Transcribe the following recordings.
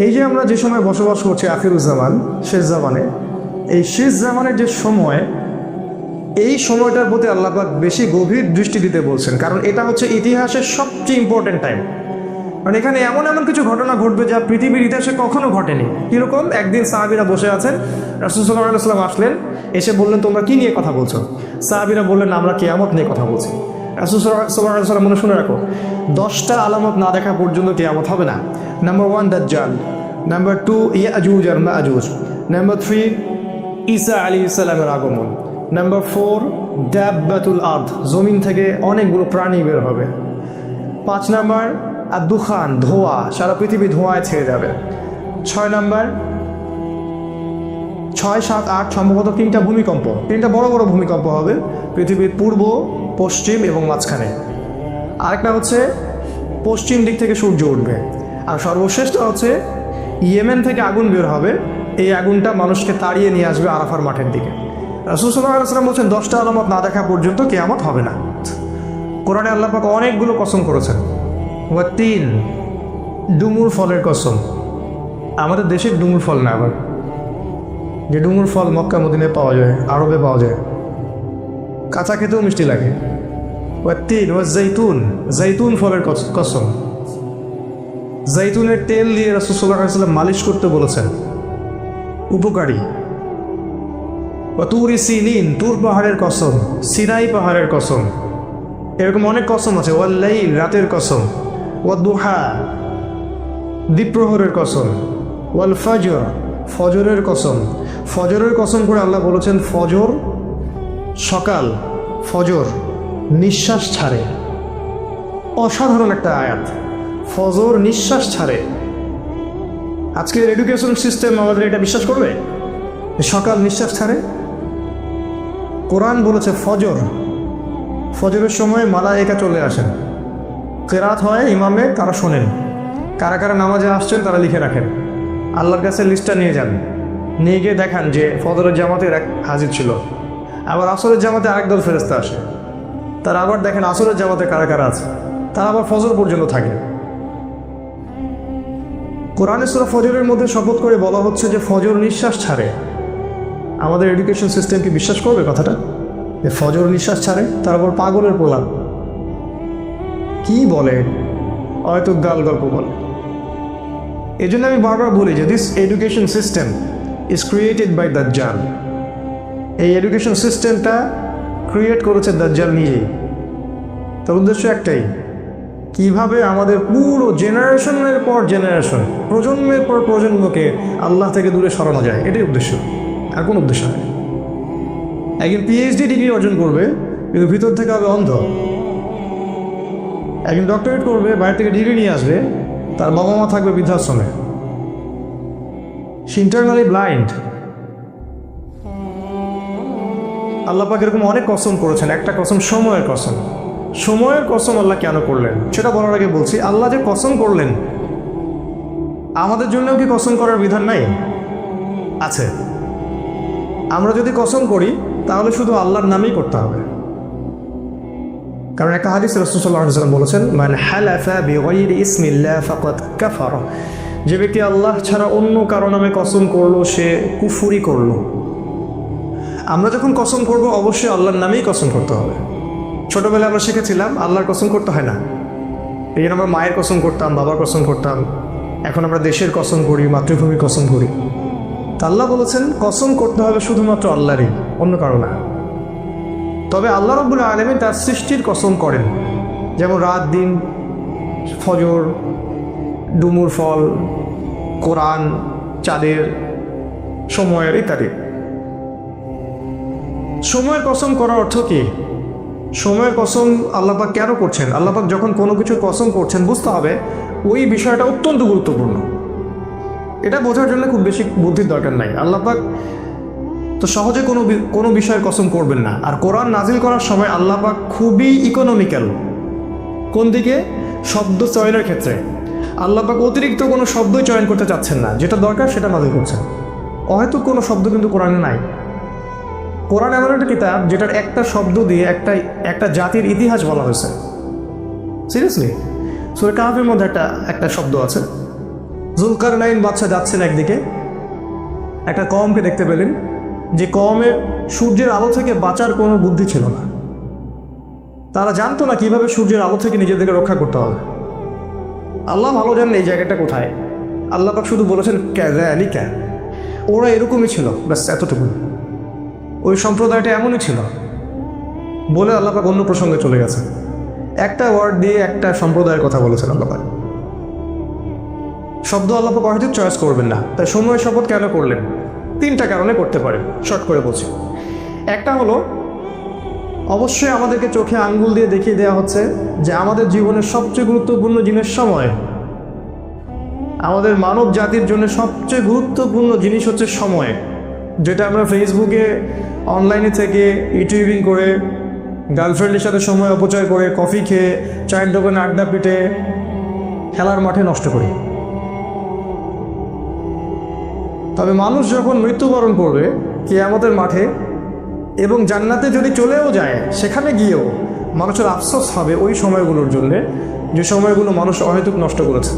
এই যে আমরা যে সময় বসবাস করছি আখিরুজ্জামান, শেষ জামানে, এই শেষ জামানের যে সময়, এই সময়টার প্রতি আল্লাহ পাক বেশি গভীর দৃষ্টি দিতে বলছেন, কারণ এটা হচ্ছে ইতিহাসের সবচেয়ে ইম্পর্টেন্ট টাইম। মানে এখানে এমন এমন কিছু ঘটনা ঘটবে যা পৃথিবীর ইতিহাসে কখনো ঘটেনি। কীরকম? একদিন সাহাবীরা বসে আছেন, রাসূল সাল্লাল্লাহু আলাইহি ওয়াসাল্লাম আসলেন, এসে বললেন, তোমরা কী নিয়ে কথা বলছো? সাহাবীরা বললেন, আমরা কিয়ামত নিয়ে কথা বলছি। রাসূল সাল্লাল্লাহু আলাইহি ওয়াসাল্লাম শুনে রাখো, 10টা আলামত না দেখা পর্যন্ত কিয়ামত হবে না। নাম্বার 1 দাজ্জাল, নাম্বার 2 ইয়াজুজ আর মাজুজ, নাম্বার 3 ঈসা আলাইহিস সালামের আগমন, নাম্বার 4 দাব্বাতুল আরদ, জমিন থেকে অনেকগুলো প্রাণী বের হবে। 5 নাম্বার আর দুখান, ধোঁয়া, সারা পৃথিবী ধোঁয়ায় ছেড়ে যাবে। 6 নাম্বার, 6, 7, 8 সম্ভবত 3টা ভূমিকম্প, 3টা বড় বড় ভূমিকম্প হবে পৃথিবীর পূর্ব, পশ্চিম এবং মাঝখানে। আরেকটা হচ্ছে পশ্চিম দিক থেকে সূর্য উঠবে। আর সর্বশেষটা হচ্ছে ইয়েমেন থেকে আগুন বের হবে, এই আগুনটা মানুষকে তাড়িয়ে নিয়ে আসবে আরাফার মাঠের দিকে। রাসূল সাল্লাল্লাহু আলাইহি ওয়াসাল্লাম বলছেন 10টা আলামত না দেখা পর্যন্ত কিয়ামত হবে না। কোরআনে আল্লাহ পাক অনেকগুলো কসম করেছেন। ওয়াতিন, ডুমুর ফলের কসম। আমাদের দেশের ডুমুর ফল না, আবার যে ডুমুর ফল মক্কা মদিনায় পাওয়া যায়, আরবে পাওয়া যায়, কাঁচা খেতেও মিষ্টি লাগে। ওয়াতিন ওয়া জাইতুন, জাইতুন ফলের কসম। জাইতুনের তেল দিয়ে রাসূল সাল্লাল্লাহু আলাইহি ওয়াসাল্লাম মালিশ করতে বলেছেন, উপকারী। ওয়া তুরি সিনিন, তুর পাহাড়ের কসম, সিনাই পাহাড়ের কসম। এরকম অনেক কসম আছে। ওয়াল লাইল, রাতের কসম। ওয়া দুহা, দ্বীপ্রহরের কসম। ওয়াল ফাজর, ফজরের কসম। ফজরের কসম করে আল্লাহ বলেছেন, ফজর সকাল, ফজর নিঃশ্বাস ছাড়ে। অসাধারণ একটা আয়াত, ফজর নিঃশ্বাস ছাড়ে। আজকের এডুকেশন সিস্টেম আমাদের এটা বিশ্বাস করবে? সকাল নিঃশ্বাস ছাড়ে। কোরআন বলেছে ফজর, ফজরের সময় মালায়েকা চলে আসেন, কেরাত হয় ইমামে, তারা শোনেন, কারা কারা নামাজে আসছেন তারা লিখে রাখেন, আল্লাহর কাছে লিস্টটা নিয়ে যান, নিয়ে গিয়ে দেখান যে ফজরের জামাতে হাজির ছিল। আবার আসরের জামাতে আরেক দল ফেরেশতা আসে, তারা আবার দেখেন আসরের জামাতে কারা কারা আছে, তারা আবার ফজর পর্যন্ত থাকে। কোরআনে সূরা ফজরের মধ্যে শপথ করে বলা হচ্ছে যে ফজর নিঃশ্বাস ছাড়ে। আমাদের এডুকেশন সিস্টেম কি বিশ্বাস করবে কথাটা, যে ফজর নিঃশ্বাস ছাড়ে? তারপর পাগলের প্রলাপ কি বলে, হয়তো গাল গল্প বলে। এই জন্য আমি বারবার বলি যে this education system is created by দাজ্জাল। এই এডুকেশন সিস্টেমটা ক্রিয়েট করেছে দাজ্জাল নিজেই। তার উদ্দেশ্য একটাই, কিভাবে আমাদের পুরো জেনারেশনের পর জেনারেশন, প্রজন্মের পর প্রজন্মকে আল্লাহ থেকে দূরে সরানো যায়, এটাই উদ্দেশ্য, আর কোনো উদ্দেশ্য নয়। একজন পিএইচডি ডিগ্রি অর্জন করবে কিন্তু ভিতর থেকে হবে অন্ধ। একজন ডক্টরেট করবে, বাইরে থেকে ডিগ্রি নিয়ে আসবে, তার বাবা মা থাকবে বৃদ্ধাশ্রমে। সে ইন্টারনালি ব্লাইন্ড। আল্লাহ পাক এরকম অনেক কসম করেছেন। একটা কসম সময়ের কসম। সময়ের কসম আল্লাহ কেন করলেন সেটা বলার আগে বলছি, আল্লাহ যে কসম করলেন, আমাদের জন্যও কি কসম করার বিধান নাই? আছে। আমরা যদি কসম করি তাহলে শুধু আল্লাহর নামেই করতে হবে। কারণ একটা হাদিস রাসূল সাল্লাল্লাহু আলাইহি ওয়াসাল্লাম বলেছেন, মান হালাফা বিগাইরি ইসমিল্লাহ ফাকাদ কাফারা, যে ব্যক্তি আল্লাহ ছাড়া অন্য কারো নামে কসম করলো সে কুফরি করলো। আমরা যখন কসম করব অবশ্যই আল্লাহর নামেই কসম করতে হবে। ছোটবেলায় আমরা শিখেছিলাম আল্লাহর কসম করতে হয় না, এই জন্য আমরা মায়ের কসম করতাম, বাবার কসম করতাম। এখন আমরা দেশের কসম করি, মাতৃভূমির কসম করি। তা আল্লাহ বলেছেন কসম করতে হবে শুধুমাত্র আল্লাহরই, অন্য কারো না। তবে আল্লাহ রাব্বুল আলামিন তার সৃষ্টির কসম করেন, যেমন রাত দিন, ফজর, ডুমুর ফল, কোরআন, চাঁদের, সময়ের ইত্যাদি। সময়ের কসম করার অর্থ কি? সময়ের কসম আল্লাহ পাক কেন করছেন? আল্লাহ পাক যখন কোনো কিছুর কসম করছেন বুঝতে হবে ওই বিষয়টা অত্যন্ত গুরুত্বপূর্ণ। এটা বোঝার জন্য খুব বেশি বুদ্ধির দরকার নাই। আল্লাহ পাক তো সহজে কোনো বিষয়ের কসম করবেন না। আর কোরআন নাজিল করার সময় আল্লাহ পাক খুবই ইকোনমিক্যাল। কোন দিকে? শব্দ চয়নের ক্ষেত্রে আল্লাহ পাক অতিরিক্ত কোনো শব্দই চয়ন করতে চাচ্ছেন না, যেটা দরকার সেটা নাজিল করছেন। হয়তো কোনো শব্দ কিন্তু কোরআনে নাই। কোরআন এমন একটা কিতাব যেটার একটা শব্দ দিয়ে একটা জাতির ইতিহাস বলা হয়েছে। সিরিয়াসলি, সূরা কাহফের মধ্যে একটা শব্দ আছে, জুলকারনাইন বাদশা যাচ্ছেন একদিকে, একটা কওমকে দেখতে পেলেন যে কওমের সূর্যের আলো থেকে বাঁচার কোনো বুদ্ধি ছিল না। তারা জানতো না কিভাবে সূর্যের আলো থেকে নিজেদেরকে রক্ষা করতে হবে। আল্লাহ ভালো জানেন এই জায়গাটা কোথায়। আল্লাহ পাক শুধু বলেছেন ক্যাযালিকা, ওরা এরকমই ছিল, ব্যাস এতটুকু। ওই সম্প্রদায়টা এমনই ছিল বলে আল্লাহ পাক অন্য প্রসঙ্গে চলে গেছে। একটা ওয়ার্ড দিয়ে একটা সম্প্রদায়ের কথা বলেছেন আল্লাহ পাক। শব্দ আল্লাহ পাক হয়তো চয়েস করবেন না, তাই সময় শপথ কেন করলেন? 3টা কারণে করতে পারেন, শর্ট করে বলছি। একটা হলো, অবশ্যই আমাদেরকে চোখে আঙ্গুল দিয়ে দেখিয়ে দেওয়া হচ্ছে যে আমাদের জীবনের সবচেয়ে গুরুত্বপূর্ণ জিনিস সময়। আমাদের মানব জাতির জন্য সবচেয়ে গুরুত্বপূর্ণ জিনিস হচ্ছে সময়, যেটা আমরা ফেসবুকে, অনলাইনে থেকে, ইউটিউবিং করে, গার্লফ্রেন্ডের সাথে সময় অপচয় করে, কফি খেয়ে, চায়ের দোকানে আড্ডা পিটে, খেলার মাঠে নষ্ট করি। তবে মানুষ যখন মৃত্যুবরণ করবে কিয়ামতের মাঠে এবং জান্নাতে যদি চলেও যায়, সেখানে গিয়েও মানুষের আফসোস হবে ওই সময়গুলোর জন্যে, যে সময়গুলো মানুষ অহেতুক নষ্ট করেছে,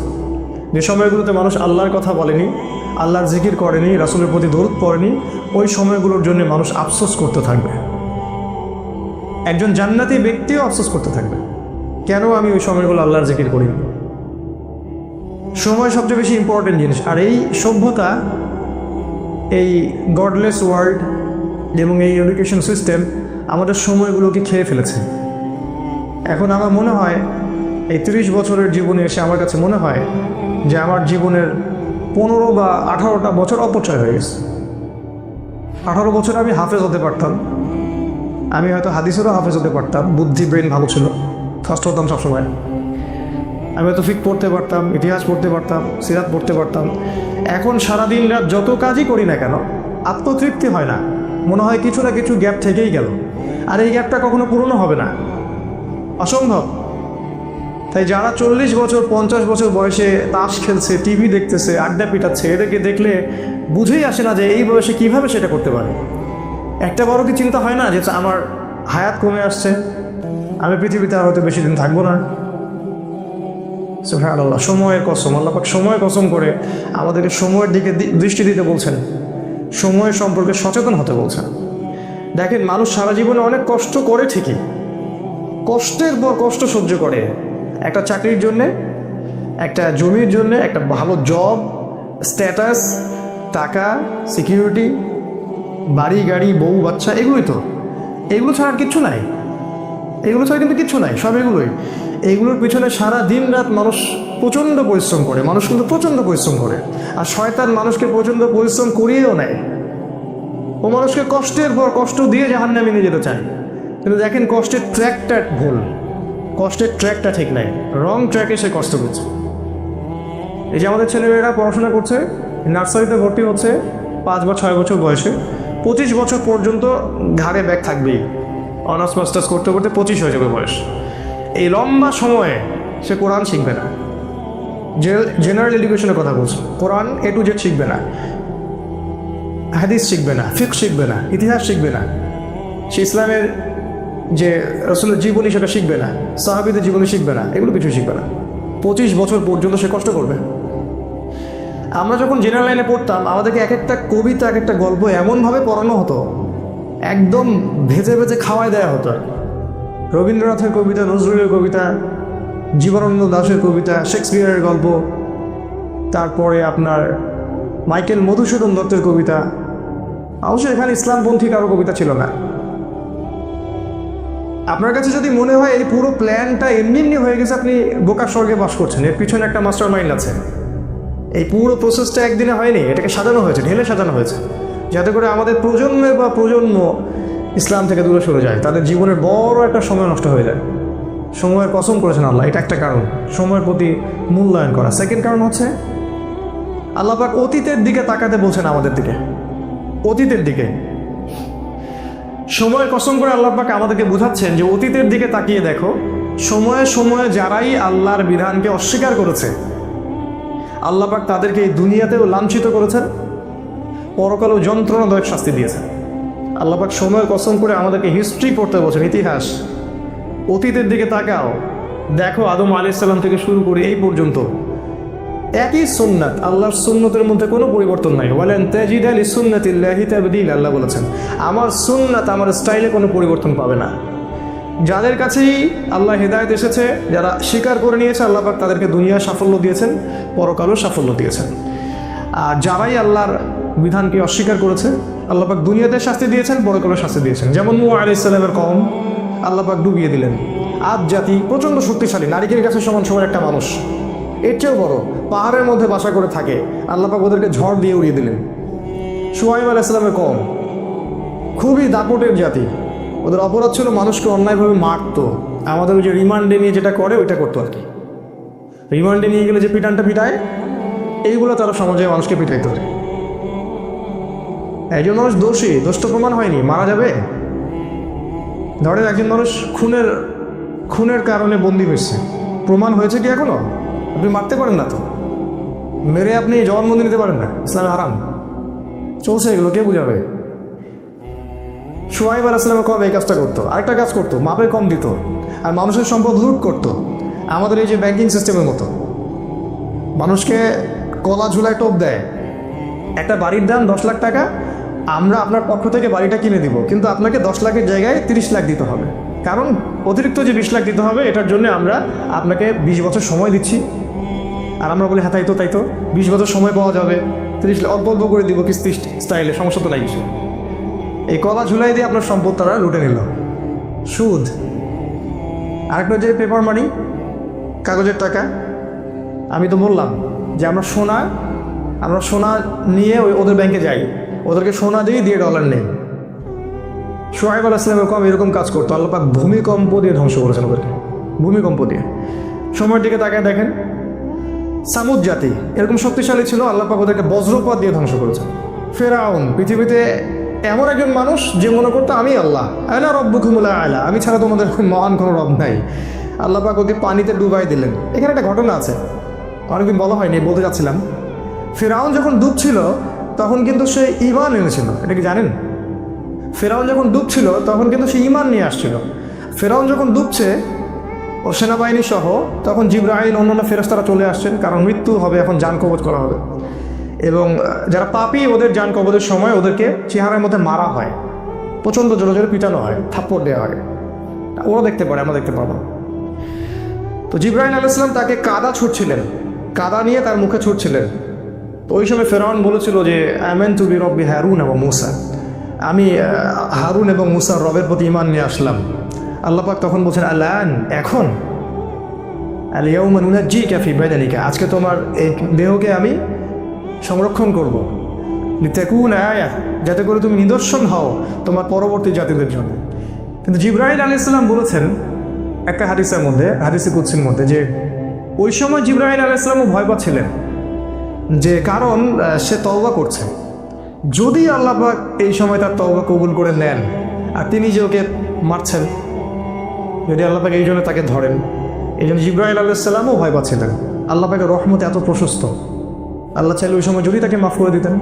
যে সময়গুলোতে মানুষ আল্লাহর কথা বলেনি, আল্লাহর জিকির করেনি, রাসূলের প্রতি দরুদ পড়েনি। ওই সময়গুলোর জন্য মানুষ আফসোস করতে থাকবে। একজন জান্নাতি ব্যক্তিও আফসোস করতে থাকবে, কেন আমি ওই সময়গুলো আল্লাহর জিকির করিনি। সময় সবচেয়ে বেশি ইম্পর্টেন্ট জিনিস। আর এই সভ্যতা, এই গডলেস ওয়ার্ল্ড এবং এই এডুকেশন সিস্টেম আমাদের সময়গুলোকে খেয়ে ফেলেছে। এখন আমার মনে হয় এই 30 বছরের জীবনে এসে আমার কাছে মনে হয় যে আমার জীবনের 15 বা 18টা বছর অপচয় হয়ে গেছে। 18 বছর আমি হাফেজ হতে পারতাম, আমি হয়তো হাদিসেরও হাফেজ হতে পারতাম, বুদ্ধি ব্রেন ভালো ছিল, ফার্স্ট হতাম সবসময়। আমি হয়তো ফিক পড়তে পারতাম, ইতিহাস পড়তে পারতাম, সিরাত পড়তে পারতাম। এখন সারাদিন রাত যত কাজই করি না কেন আত্মতৃপ্তি হয় না, মনে হয় কিছু না কিছু গ্যাপ থেকেই গেল, আর এই গ্যাপটা কখনো পূরণ হবে না, অসম্ভব। তাই যারা 40 বছর 50 বছর বয়সে তাস খেলছে, টিভি দেখতেছে, আড্ডা পিটাচ্ছে, এদেরকে দেখলে বুঝেই আসে না যে এই বয়সে কীভাবে সেটা করতে পারে। একটা বড় কি চিন্তা হয় না যে আমার হায়াত কমে আসছে, আমি পৃথিবীতে আর হয়তো বেশি দিন থাকবো না। সুবহানাল্লাহ, সময়ের কসম, আল্লাহ পাক সময়ের কসম করে আমাদেরকে সময়ের দিকে দৃষ্টি দিতে বলছেন, সময় সম্পর্কে সচেতন হতে বলছেন। দেখেন, মানুষ সারা জীবনে অনেক কষ্ট করে ঠিকই, কষ্টের পর কষ্ট সহ্য করে, একটা চাকরির জন্যে, একটা জমির জন্যে, একটা ভালো জব, স্ট্যাটাস, টাকা, সিকিউরিটি, বাড়ি গাড়ি, বউ বাচ্চা, এগুলো ছাড়া আর কিচ্ছু নাই। এগুলো ছাড়া কিন্তু কিচ্ছু নাই, সব এইগুলোর পিছনে সারা দিন রাত মানুষ প্রচণ্ড পরিশ্রম করে, মানুষ কিন্তু প্রচণ্ড পরিশ্রম করে। আর শয়তান মানুষকে প্রচণ্ড পরিশ্রম করিয়েও নেয়, ও মানুষকে কষ্টের পর কষ্ট দিয়ে জাহান্নামে নিয়ে যেতে চায়। কিন্তু দেখেন, কষ্টের ট্র্যাকটা ভুল, কষ্টের ট্র্যাকটা ঠিক নাই, রং ট্র্যাকে সে কষ্ট করছে। এই যে আমাদের ছেলেমেয়েরা পড়াশোনা করছে, নার্সারিতে ভর্তি হচ্ছে 5 বা 6 বছর বয়সে, 25 বছর পর্যন্ত ঘাড়ে ব্যাগ থাকবেই, অনার্স মাস্টার্স করতে করতে 25 হয়ে যাবে বয়স। এই লম্বা সময়ে সে কোরআন শিখবে না, জেনারেল এডুকেশনের কথা বলছে, কোরআন A to Z শিখবে না, হাদিস শিখবে না, ফিকহ শিখবে না, ইতিহাস শিখবে না, সে ইসলামের যে রাসূলের জীবনী সেটা শিখবে না, সাহাবীদের জীবনী শিখবে না, এগুলো কিছু শিখবে না। 25 বছর পর্যন্ত সে কষ্ট করবে। আমরা যখন জেনারেল লাইনে পড়তাম, আমাদেরকে এক একটা কবিতা, এক একটা গল্প এমনভাবে পড়ানো হতো, একদম ভেজে ভেজে খাওয়াই দেওয়া হতো। রবীন্দ্রনাথের কবিতা, নজরুলের কবিতা, জীবনানন্দ দাশের কবিতা, শেক্সপিয়ারের গল্প, তারপরে আপনার মাইকেল মধুসূদন দত্তের কবিতা। অবশ্যই এখানে ইসলামপন্থী কারো কবিতা ছিল না। আপনার কাছে যদি মনে হয় এই পুরো প্ল্যানটা এমনি এমনি হয়ে গেছে, আপনি বোকার স্বর্গে বাস করছেন, এর পিছনে একটা মাস্টার মাইন্ড আছে। এই পুরো প্রসেসটা একদিনে হয়নি, এটাকে সাজানো হয়েছে, ঢেলে সাজানো হয়েছে, যাতে করে আমাদের প্রজন্মের বা প্রজন্ম ইসলাম থেকে দূরে সরে যায়, তাদের জীবনের বড় একটা সময় নষ্ট হয়ে যায়। সময়ের কসম করেছেন আল্লাহ, এটা একটা কারণ, সময়ের প্রতি মূল্যায়ন করা। সেকেন্ড কারণ হচ্ছে আল্লাহ পাক অতীতের দিকে তাকাতে বলছেন আমাদের দিকে, অতীতের দিকে। সময়ের কসম করে আল্লাহ পাক আমাদেরকে বোঝাচ্ছেন যে অতীতের দিকে তাকিয়ে দেখো, সময়ে সময়ে যারাই আল্লাহর বিধানকে অস্বীকার করেছে, আল্লাহ পাক তাদেরকে এই দুনিয়াতেও লাঞ্ছিত করেছেন, পরকালেও যন্ত্রণাদায়ক শাস্তি দিয়েছেন। আল্লাহ পাক সময়ের কসম করে আমাদেরকে হিস্ট্রি পড়তে বলছেন, ইতিহাস। অতীতের দিকে তাকাও, দেখো আদম আলাইহিস সালাম থেকে শুরু করে এই পর্যন্ত একই সুন্নাত, আল্লাহর সুন্নতের মধ্যে কোনো পরিবর্তন নাই। ওয়ালান তাজিদা লিসুন্নাতিল্লাহি তাবদীলা, আল্লাহ বলেছেন আমার সুন্নাত, আমার স্টাইলে কোনো পরিবর্তন পাবে না। যাদের কাছেই আল্লাহ হেদায়েত এসেছে, যারা স্বীকার করে নিয়েছে, আল্লাহ পাক তাদেরকে দুনিয়া সাফল্য দিয়েছেন, পরকালও সাফল্য দিয়েছেন। আর যারাই আল্লাহর বিধানকে অস্বীকার করেছে, আল্লাহ পাক দুনিয়াতে শাস্তি দিয়েছেন, পরকালও শাস্তি দিয়েছেন। যেমন নূহ আলাইহিস সালামের কওম আল্লাহ পাক ডুবিয়ে দিলেন। আদ জাতি প্রচণ্ড শক্তিশালী, নারিকেল গাছের সমান সমান একটা মানুষ, এর চেয়েও বড়, পাহাড়ের মধ্যে বাসা করে থাকে, আল্লাহ পাক ওদেরকে ঝড় দিয়ে উড়িয়ে দিলেন। শুআয়ব আলাইহিস সালামের কওম খুবই দাপটের জাতি, ওদের অপরাধ ছিল মানুষকে অন্যায়ভাবে মারতো। আমাদের ওই যে রিমান্ডে নিয়ে যেটা করে ওইটা করতো আর কি। রিমান্ডে নিয়ে গেলে যে পিটানটা পিটায়, এইগুলো তারা সমাজে মানুষকে পিটাইতে পারে। একজন মানুষ দোষী, দোষ তো প্রমাণ হয়নি, মারা যাবে। ধরেন একজন মানুষ খুনের কারণে বন্দী হয়েছে, প্রমাণ হয়েছে কি এখনো? আপনি মারতে পারেন না তো, মেরে আপনি জবানবন্দি নিতে পারেন না, ইসলামে হারাম চলছে, এগুলো কে বুঝাবে? শুআয়ব আলাইহিস সালামের কওম এই কাজটা করতো। আরেকটা কাজ করতো, মাপে কম দিত আর মানুষের সম্পদ লুট করতো। আমাদের এই যে ব্যাংকিং সিস্টেমের মতো, মানুষকে কলা ঝুলায় টোপ দেয়, একটা বাড়ির দাম 10 লাখ টাকা, আমরা আপনার পক্ষ থেকে বাড়িটা কিনে দিব, কিন্তু আপনাকে 10 লাখের জায়গায় 30 লাখ দিতে হবে, কারণ অতিরিক্ত যে 20 লাখ দিতে হবে এটার জন্য আমরা আপনাকে 20 বছর সময় দিচ্ছি। আর আমরা বলি হ্যাঁ তাই তো 20 বছর সময় পাওয়া যাবে, 30 লাখ অল্প অল্প করে দিব কিস্তি স্টাইলে, সমস্যা তো নাই কিছু। এই কলা ঝুলাই দিয়ে আপনার সম্পদ তারা লুটে নিল, সুদ। আরেকটা যে পেপার মানি, কাগজের টাকা। আমি তো বললাম যে আমরা সোনা নিয়ে ওদের ব্যাংকে যাই, ওদেরকে সোনা দিয়ে ডলার নেই। শুআয়ব আলাইহিস সালামের কওম এরকম কাজ করতো। আল্লাহ পাক ভূমিকম্প দিয়ে ধ্বংস করেছেন ওদেরকে, ভূমিকম্প দিয়ে। সময়ের দিকে তাকায় দেখেন, সামুদ জাতি এরকম শক্তিশালী ছিল, আল্লাহ পাক ওদেরকে বজ্রপাত দিয়ে ধ্বংস করেছেন। ফেরাউন পৃথিবীতে এমন একজন মানুষ যে মনে করতো আমি আল্লাহ, আনা রব্বুকুমুল আ'লা, আমি ছাড়া তোমাদের মহান কোনো রব নাই। আল্লাহ পাক ওকে পানিতে ডুবাই দিলেন। এখানে একটা ঘটনা আছে, অনেকদিন বলা হয়নি, বলতে যাচ্ছিলাম। ফেরাউন যখন ডুবছিল তখন কিন্তু সে ঈমান এনেছিল, এটা কি জানেন? ফেরাউন যখন ডুবছিল তখন কিন্তু সে ঈমান নিয়ে আসছিল। ফেরাউন যখন ডুবছে ও সেনাবাহিনী সহ, তখন জিবরাইল অন্যান্য ফেরেশতারা চলে আসছেন, কারণ মৃত্যু হবে, এখন জান কবজ করা হবে। এবং যারা পাপী ওদের জান কবজের সময় ওদেরকে চেহারার মধ্যে মারা হয়, প্রচণ্ড জোরে জোরে পিটানো হয়, থাপ্পড় দেওয়া হয়। ওরা দেখতে পারে, আমরা দেখতে পাবো। তো জিবরাইল আলাইহিস সালাম তাকে কাদা ছুটছিলেন, কাদা নিয়ে তার মুখে ছুটছিলেন। তো ওই সময় ফেরাউন বলেছিল যে আমানতু বিরব্বি হারুন এবং মুসা, আমি হারুন এবং মুসার রবের প্রতি ঈমান নিয়ে আসলাম। আল্লাহ পাক তখন বলছেন আলান, এখন, আল ইয়াউমা নুনাজ্জিকা ফি বাদানিকা, আজকে তোমার এই দেহকে আমি সংরক্ষণ করব, লিতাকুনা আয়া, যাতে করে তুমি নিদর্শন হও তোমার পরবর্তী জাতিদের জন্য। কিন্তু জিবরাইল আলাইহিস সালাম বলেছেন একটা হাদিসের মধ্যে, হাদিসে কুদসির মধ্যে, যে ওই সময় জিবরাইল আলাইহিস সালামও ভয় পাচ্ছিলেন, যে কারণ সে তওবা করছে, যদি আল্লাহ পাক এই সময় তার তওবা কবুল করে নেন আর তিনি যে ওকে মারছেন, যদি আল্লাহ পাক এই জন্য তাকে ধরেন, এই জন্য জিবরাইল আলাইহিস সালামও ভয় পাচ্ছিলেন। আল্লাহ পাকের রহমত এত প্রশস্ত, আল্লাহ চাইলে ওই সময় যদি তাকে মাফ করে দিতেন।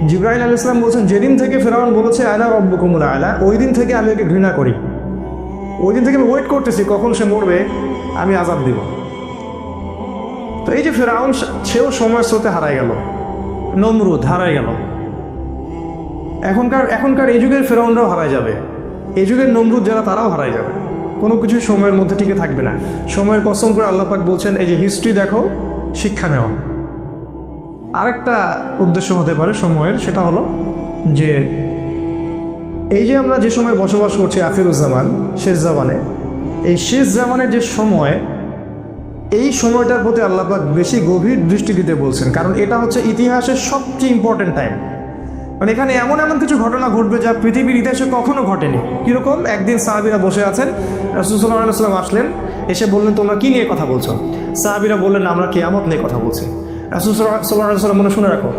জিবরাইল আলাইহিস সালাম বলছেন, যেদিন থেকে ফেরাউন বলেছে আনা রব্বুকুমুল আ'লা, ওই দিন থেকে আমি ওকে ঘৃণা করি, ওই দিন থেকে আমি ওয়েট করতেছি কখন সে মরবে, আমি আযাব দিব। তো এই যে ফেরাউন, সেও সময়ের স্রোতে হারায় গেল, নমরুদ হারায় গেল। এখনকার এই যুগের ফেরাউনরাও হারায় যাবে, এই যুগের নমরুদ যারা তারাও হারায় যাবে, কোনো কিছু সময়ের মধ্যে টিকে থাকবে না। সময়ের কসম করে আল্লাহ পাক বলছেন, এই যে হিস্ট্রি দেখো, শিক্ষা নেওয়া। আরেকটা উদ্দেশ্য হতে পারে সময়ের, সেটা হলো যে এই যে আমরা যে সময় বসবাস করছি আখিরুজ্জামান, শেষ জামানে, এই শেষ জামানের যে সময়, এই সময়টার প্রতি আল্লাহ পাক বেশি গভীর দৃষ্টি দিতে বলছেন, কারণ এটা হচ্ছে ইতিহাসের সবচেয়ে ইম্পর্টেন্ট টাইম। মানে এখানে এমন কিছু ঘটনা ঘটবে যা পৃথিবীর ইতিহাসে কখনো ঘটেনি। কীরকম? একদিন সাহাবীরা বসে আছেন, রাসূল সাল্লাল্লাহু আলাইহি ওয়াসাল্লাম আসলেন, এসে বললেন তোমরা কী নিয়ে কথা বলছো? সাহাবীরা বললেন আমরা কিয়ামত নিয়ে কথা বলছি। রাসূল সাল্লাল্লাহু আলাইহি ওয়াসাল্লাম শুনে রাখো,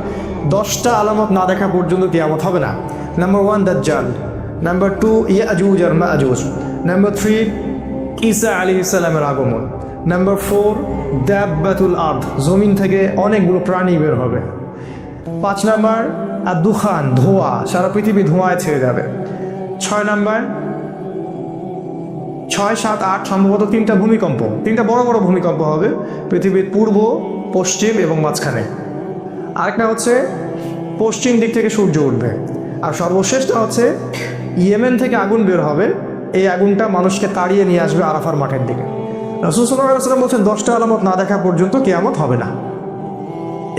10টা আলামত না দেখা পর্যন্ত কিয়ামত হবে না। নাম্বার 1 দাজ্জাল, নাম্বার 2 ইয়াজুজ আর মাজুজ, নাম্বার 3 ঈসা আলাইহিস সালামের আগমন, নাম্বার 4 দাব্বাতুল আরদ, জমিন থেকে অনেকগুলো প্রাণী বের হবে। 5 নাম্বার আর দুখান, ধোঁয়া, সারা পৃথিবী ধোঁয়ায় ছেড়ে যাবে। 6 নাম্বার 6, 7, 8 সম্ভবত 3টা ভূমিকম্প, 3টা বড় বড় ভূমিকম্প হবে পৃথিবীর পূর্ব, পশ্চিম এবং মাঝখানে। আরেকটা হচ্ছে পশ্চিম দিক থেকে সূর্য উঠবে। আর সর্বশেষটা হচ্ছে ইয়েমেন থেকে আগুন বের হবে, এই আগুনটা মানুষকে তাড়িয়ে নিয়ে আসবে আরাফার মাঠের দিকে। রাসূল সাল্লাল্লাহু আলাইহি ওয়াসাল্লাম বলছেন 10টা আলামত না দেখা পর্যন্ত কিয়ামত হবে না।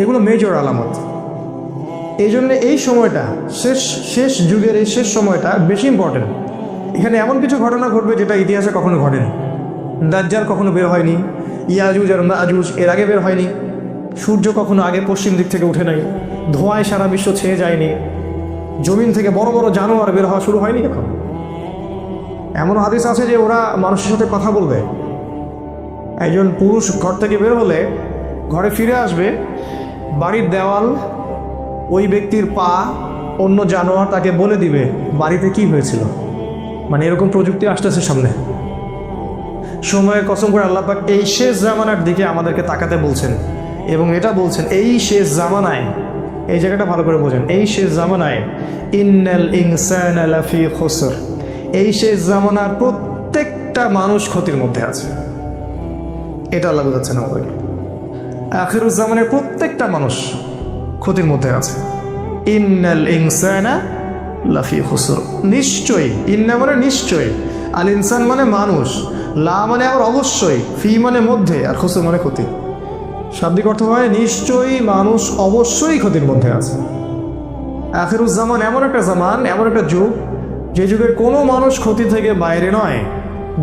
এগুলো মেজর আলামত। এই জন্য এই সময়টা শেষ যুগের এই শেষ সময়টা বেশি ইম্পর্টেন্ট। এখানে এমন কিছু ঘটনা ঘটবে যেটা ইতিহাসে কখনো ঘটেনি। দাজ্জাল কখনো বের হয়নি, ইয়াজুজ আর মাজুজ এর আগে বের হয়নি, সূর্য কখনো আগে পশ্চিম দিক থেকে উঠে নাই, ধোঁয়ায় সারা বিশ্ব ছেয়ে যায়নি, জমিন থেকে বড় বড় জানোয়ার বের হওয়া শুরু হয়নি এখন। এমন হাদিস আছে যে ওরা মানুষের সাথে কথা বলবে। একজন পুরুষ ঘর থেকে বের হলে ঘরে ফিরে আসবে, বাড়ির দেওয়াল, ওই ব্যক্তির পা, অন্য জানোয়ার তাকে বলে দিবে বাড়িতে কি হয়েছিল। মানে এরকম প্রযুক্তি আসতেছে সামনে। সময়ের কসম করে আল্লাহ পাক এই শেষ জামানার দিকে আমাদেরকে তাকাতে বলছেন এবং এটা বলছেন এই শেষ জামানায়, এই জায়গাটা ভালো করে বোঝেন, এই শেষ জামানায় ইন্নাল ইনসানা লাফি খুসর, এই শেষ জামানার প্রত্যেকটা মানুষ ক্ষতির মধ্যে আছে। এটা আল্লাহ বোঝাচ্ছেন আমাদেরকে। আখিরুজ জামানের প্রত্যেকটা মানুষ ক্ষতির মধ্যে আছে। ইন্নাল ইনসানা লাফি খুসর, নিশ্চয়ই, ইন্না মানে নিশ্চয়ই, আল ইনসান মানে মানুষ, লা মানে আবার অবশ্যই, ফি মানে মধ্যে, আর খুসর মানে ক্ষতি। শাব্দিক অর্থ হয় নিশ্চয়ই মানুষ অবশ্যই ক্ষতির মধ্যে আছে। আখিরুজ জামান এমন একটা জামান, এমন একটা যুগ, যে যুগের কোনো মানুষ ক্ষতি থেকে বাইরে নয়।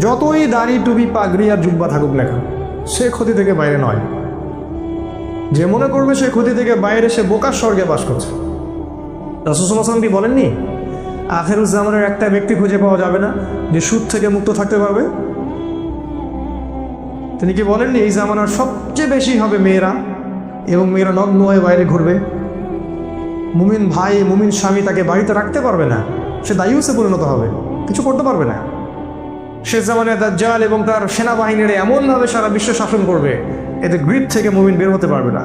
যতই দাড়ি টুপি পাগড়ি আর জুব্বা থাকুক না কেন, সে ক্ষতি থেকে বাইরে নয়। যে মনে করবে সে ক্ষতি থেকে বাইরে, সে বোকার স্বর্গে বাস করছে। রাসূল সাল্লাল্লাহু আলাইহি ওয়াসাল্লাম কি বলেননি আখিরুজ জামানের একটা ব্যক্তি খুঁজে পাওয়া যাবে না যে সুদ থেকে মুক্ত থাকতে পারবে? তিনি কি বলেননি এই জামানার সবচেয়ে বেশি হবে মেয়েরা, এবং মেয়েরা নগ্ন হয়ে বাইরে ঘুরবে। মুমিন ভাই, মুমিন স্বামী তাকে বাড়িতে রাখতে পারবে না, সে দায়ুসে পরিণত হবে, কিছু করতে পারবে না। শেষ জামানায় দাজ্জাল এবং তার সেনাবাহিনীরা এমনভাবে সারা বিশ্ব শাসন করবে, এতে গ্রিপ থেকে মুমিন বের হতে পারবে না।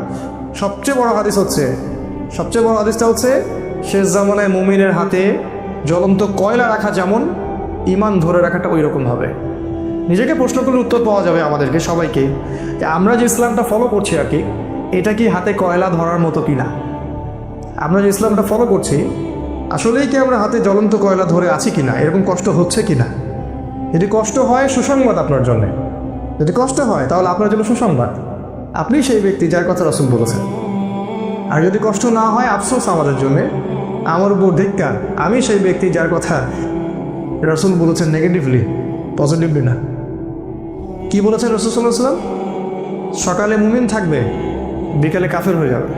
সবচেয়ে বড় হাদিসটা হচ্ছে শেষ জামানায় মুমিনের হাতে জ্বলন্ত কয়লা রাখা যেমন, ঈমান ধরে রাখাটা ওই রকম হবে। নিজেকে প্রশ্ন করলে উত্তর পাওয়া যাবে আমাদেরকে সবাইকে, যে আমরা যে ইসলামটা ফলো করছি আর কি, এটা কি হাতে কয়লা ধরার মতো কিনা? আমরা যে ইসলামটা ফলো করছি আসলেই কি আমরা হাতে জ্বলন্ত কয়লা ধরে আছি কিনা, এরকম কষ্ট হচ্ছে কিনা? যদি কষ্ট হয় সুসংবাদ আপনার জন্য, যদি কষ্ট হয় তাহলে আপনার জন্য সুসংবাদ, আপনি সেই ব্যক্তি যার কথা রাসূল বলেছেন। আর যদি কষ্ট না হয় আফসোস আমাদের জন্যে, আমার উপর ধিক্কার, আমি সেই ব্যক্তি যার কথা রাসূল বলেছেন নেগেটিভলি, পজিটিভলি না। কি বলেছেন রাসূল সাল্লাল্লাহু আলাইহি ওয়াসাল্লাম? সকালে মুমিন থাকবে, বিকালে কাফের হয়ে যাবে।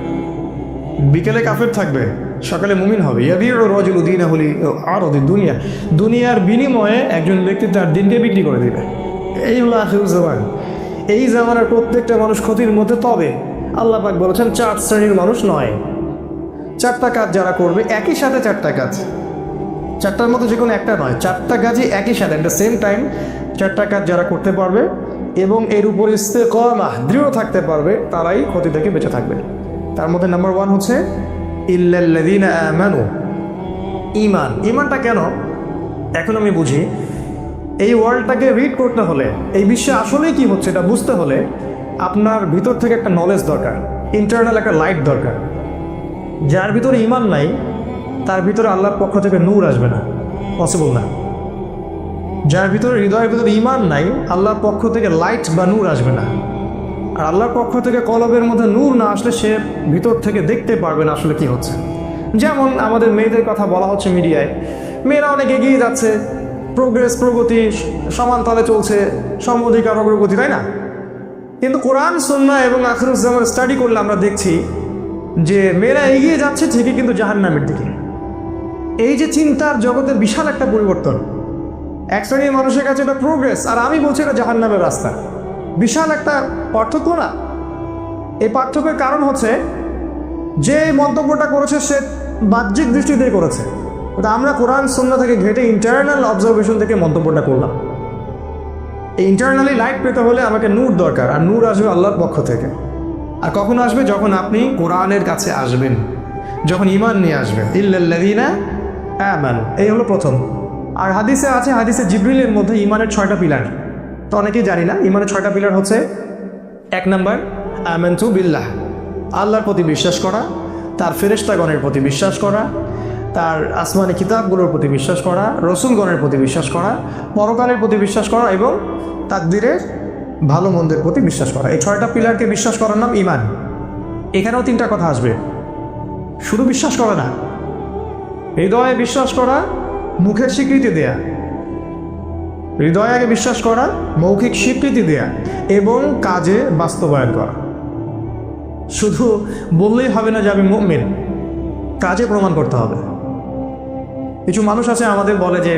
বিকেলে কাফের থাকবে, সকালে মুমিন হবে। ইয়াবিউ রাজুলু দীনাহু লিআরাদি দুনিয়া, দুনিয়ার বিনিময়ে একজন ব্যক্তি তার দিনকে বিক্রি করে দেবে। এই হলো আখিরুজ জামান। এই জামানার প্রত্যেকটা মানুষ ক্ষতির মধ্যে। তবে আল্লাহ পাক বলেছেন 4 শ্রেণীর মানুষ নয়। 4টা কাজ যারা করবে একই সাথে, 4টা কাজ, 4টার মধ্যে যে কোনো একটা নয়, 4টা কাজই একই সাথে এট দ্য সেম টাইম, 4টা কাজ যারা করতে পারবে এবং এর উপর ইস্তেকামাহ দৃঢ় থাকতে পারবে, তারাই ক্ষতি থেকে বেঁচে থাকবে। তার মধ্যে নাম্বার 1 হচ্ছে ইল্লাল্লাযীনা আমানু, ঈমান। ঈমানটা কেন এখন আমি বুঝি। এই ওয়ার্ল্ডটাকে রিড করতে হলে, এই বিশ্বে আসলেই কি হচ্ছে এটা বুঝতে হলে আপনার ভিতর থেকে একটা নলেজ দরকার, ইন্টারনাল একটা লাইট দরকার। যার ভিতরে ঈমান নাই তার ভিতরে আল্লাহর পক্ষ থেকে নূর আসবে না, পসিবল না। যার ভিতরে, হৃদয়ের ভিতরে ঈমান নাই, আল্লাহর পক্ষ থেকে লাইট বা নূর আসবে না। আর আল্লাহর পক্ষ থেকে কলবের মধ্যে নূর না আসলে সে ভিতর থেকে দেখতে পারবে না আসলে কি হচ্ছে। যেমন আমাদের মেয়েদের কথা বলা হচ্ছে মিডিয়ায়, মেয়েরা অনেক এগিয়ে যাচ্ছে, প্রোগ্রেস, প্রগতি, সমান তালে চলছে, সম অধিকার, অগ্রগতি, তাই না? কিন্তু কোরআন, সুন্নাহ এবং আখিরুজ জামান স্টাডি করলে আমরা দেখছি যে মেয়েরা এগিয়ে যাচ্ছে ঠিকই, কিন্তু জাহান্নামের দিকে। এই যে চিন্তার জগতের বিশাল একটা পরিবর্তন। এক শ্রেণীর মানুষের কাছে এটা প্রোগ্রেস, আর আমি বলছি এটা জাহান্নামের রাস্তা। বিশাল একটা পার্থক্য না? এই পার্থক্যের কারণ হচ্ছে যে মন্তব্যটা করেছে সে বাহ্যিক দৃষ্টিতে করেছে, কিন্তু আমরা কোরআন সুন্নাহ থেকে ঘেটে ইন্টারনাল অবজারভেশন থেকে মন্তব্যটা করলাম। এই ইন্টারনালি লাইট পেতে হলে আমাকে নূর দরকার, আর নূর আসবে আল্লাহর পক্ষ থেকে। আর কখন আসবে? যখন আপনি কোরআনের কাছে আসবেন, যখন ঈমান নিয়ে আসবেন। ইল্লাল্লাযীনা আমানু, এই হলো প্রথম। আর হাদিসে আছে, হাদিসে জিবরিলের মধ্যে ইমানের 6টা পিলার। তো অনেকেই জানি না ইমানের 6টা পিলার হচ্ছে, 1 নাম্বার আমানতু বিল্লাহ, আল্লাহর প্রতি বিশ্বাস করা, তার ফেরেশতাগণের প্রতি বিশ্বাস করা, তার আসমানি কিতাবগুলোর প্রতি বিশ্বাস করা, রসুলগণের প্রতি বিশ্বাস করা, পরকালের প্রতি বিশ্বাস করা এবং তাকদীরের ভালো মন্দের প্রতি বিশ্বাস করা। এই 6টা পিলারকে বিশ্বাস করার নাম ঈমান। এখানেও 3টা কথা আসবে, শুধু বিশ্বাস করা না, হৃদয়ে বিশ্বাস করা, মুখের স্বীকৃতি দেয়া, হৃদয়ে আগে বিশ্বাস করা, মৌখিক স্বীকৃতি দেয়া এবং কাজে বাস্তবায়ন করা। শুধু বললেই হবে না যে আমি মুমিন, কাজে প্রমাণ করতে হবে। কিছু মানুষ আছে আমাদের বলে যে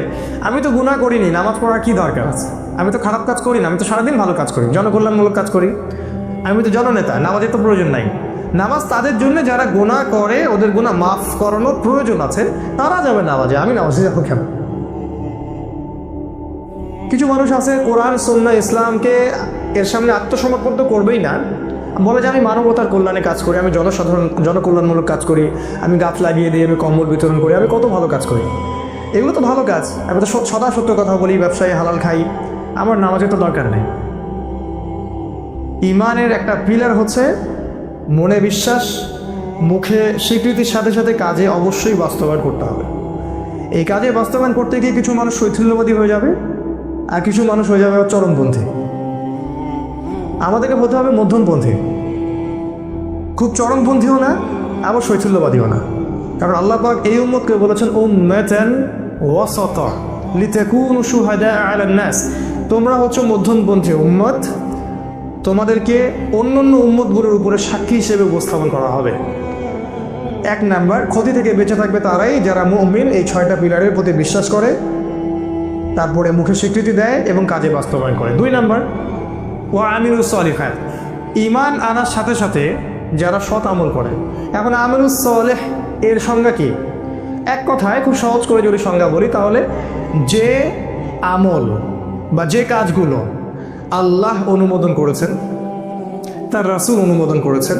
আমি তো গুনাহ করিনি, নামাজ পড়ার কি দরকার আছে, আমি তো খারাপ কাজ করি না, আমি তো সারাদিন ভালো কাজ করি, জনকল্যাণমূলক কাজ করি, আমি তো জননেতা, নামাজের তো প্রয়োজন নাই। নামাজ তাদের জন্য যারা গুনাহ করে, ওদের গুনাহ মাফ করানোর প্রয়োজন আছে, তারা যাবে নামাজে, আমি নামাজে যাবো কেন? কিছু মানুষ আছে কোরআন সুন্নাহ ইসলামকে এর সামনে আত্মসমর্পণ তো করবেই না, বলে যে আমি মানবতার কল্যাণে কাজ করি, আমি জনকল্যাণমূলক কাজ করি, আমি গাছ লাগিয়ে দিই, আমি কম্বল বিতরণ করি, আমি কত ভালো কাজ করি। এগুলো তো ভালো কাজ, আমি তো সদা সত্য কথা বলি, ব্যবসায়ী হালাল খাই, আমার নামাজের তো দরকার নেই। ইমানের একটা পিলার হচ্ছে মনে বিশ্বাস, মুখে স্বীকৃতির সাথে সাথে কাজে অবশ্যই বাস্তবায়ন করতে হবে। এই কাজে বাস্তবায়ন করতে গিয়ে কিছু মানুষ শৈথিল্যবাদী হয়ে যাবে আর কিছু মানুষ হয়ে যাবে চরমপন্থী। আমাদেরকে বলতে হবে মধ্যমপন্থী, খুব চরমপন্থীও না আবার শৈথিল্যবাদীও না। কারণ আল্লাহ পাক এই উম্মতকে বলেছেন উম্মাতান ওয়াসাতা লিতাকুনু শুহাদা আলান নাস, তোমরা হচ্ছে মধ্যমপন্থী উম্মত, তোমাদেরকে অন্যান্য উম্মতগুলোর উপরে সাক্ষী হিসেবে উপস্থাপন করা হবে। 1 নাম্বার, ক্ষতি থেকে বেঁচে থাকবে তারাই যারা মুমিন, এই 6টা পিলারের প্রতি বিশ্বাস করে, তারপরে মুখে স্বীকৃতি দেয় এবং কাজে বাস্তবায়ন করে। 2 নাম্বার, ওয়া আমিলুস সলিহাত, ঈমান আনার সাথে সাথে যারা সৎ আমল করে। এখন আমিলুস সলিহ এর সংজ্ঞা কি? এক কথায় খুব সহজ করে যদি সংজ্ঞা বলি তাহলে যে আমল বা যে কাজগুলো আল্লাহ অনুমোদন করেছেন, তার রাসূল অনুমোদন করেছেন,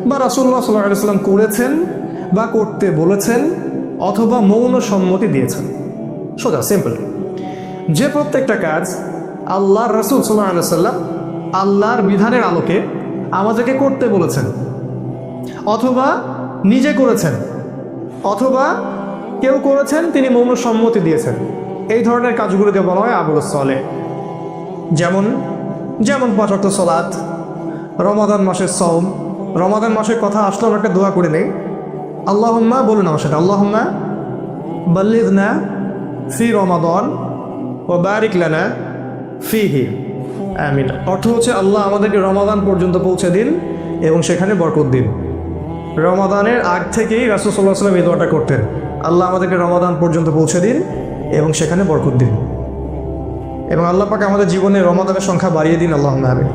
বা রাসূলুল্লাহ সাল্লাল্লাহু আলাইহি ওয়াসাল্লাম করেছেন বা করতে বলেছেন অথবা মৌন সম্মতি দিয়েছেন। সোজা সিম্পল, যে প্রত্যেকটা কাজ আল্লাহর রাসূল সাল্লাল্লাহু আলাইহি ওয়াসাল্লাম আল্লাহর বিধানের আলোকে আমাদেরকে করতে বলেছেন, অথবা নিজে করেছেন, অথবা কেউ করেছেন তিনি মৌন সম্মতি দিয়েছেন, এই ধরনের কাজগুলোকে বলা হয় আমলুস সালেহ। যেমন 5 ওয়াক্ত সালাত, রমাদান মাসের সওম, রমাদান মাসের কথা আসলে আমরা একটা দোয়া করে নেই, আল্লাহুম্মা, বলুন আমার সাথে, আল্লাহুম্মা বাল্লিগনা ফি রমাদান ওয়া বারিক লানা ফিহি, আমিন। অর্থ হচ্ছে আল্লাহ আমাদেরকে রমাদান পর্যন্ত পৌঁছে দিন এবং সেখানে বরকত দিন। রমাদানের আগ থেকেই রাসূল সাল্লাল্লাহু আলাইহি ওয়াসাল্লাম এই দোয়াটা করতেন, আল্লাহ আমাদেরকে রমাদান পর্যন্ত পৌঁছে দিন এবং সেখানে বরকত দিন, এবং আল্লাহ পাক আমাদের জীবনে রমাদানের সংখ্যা বাড়িয়ে দিন, আল্লাহুম্মা আমিন।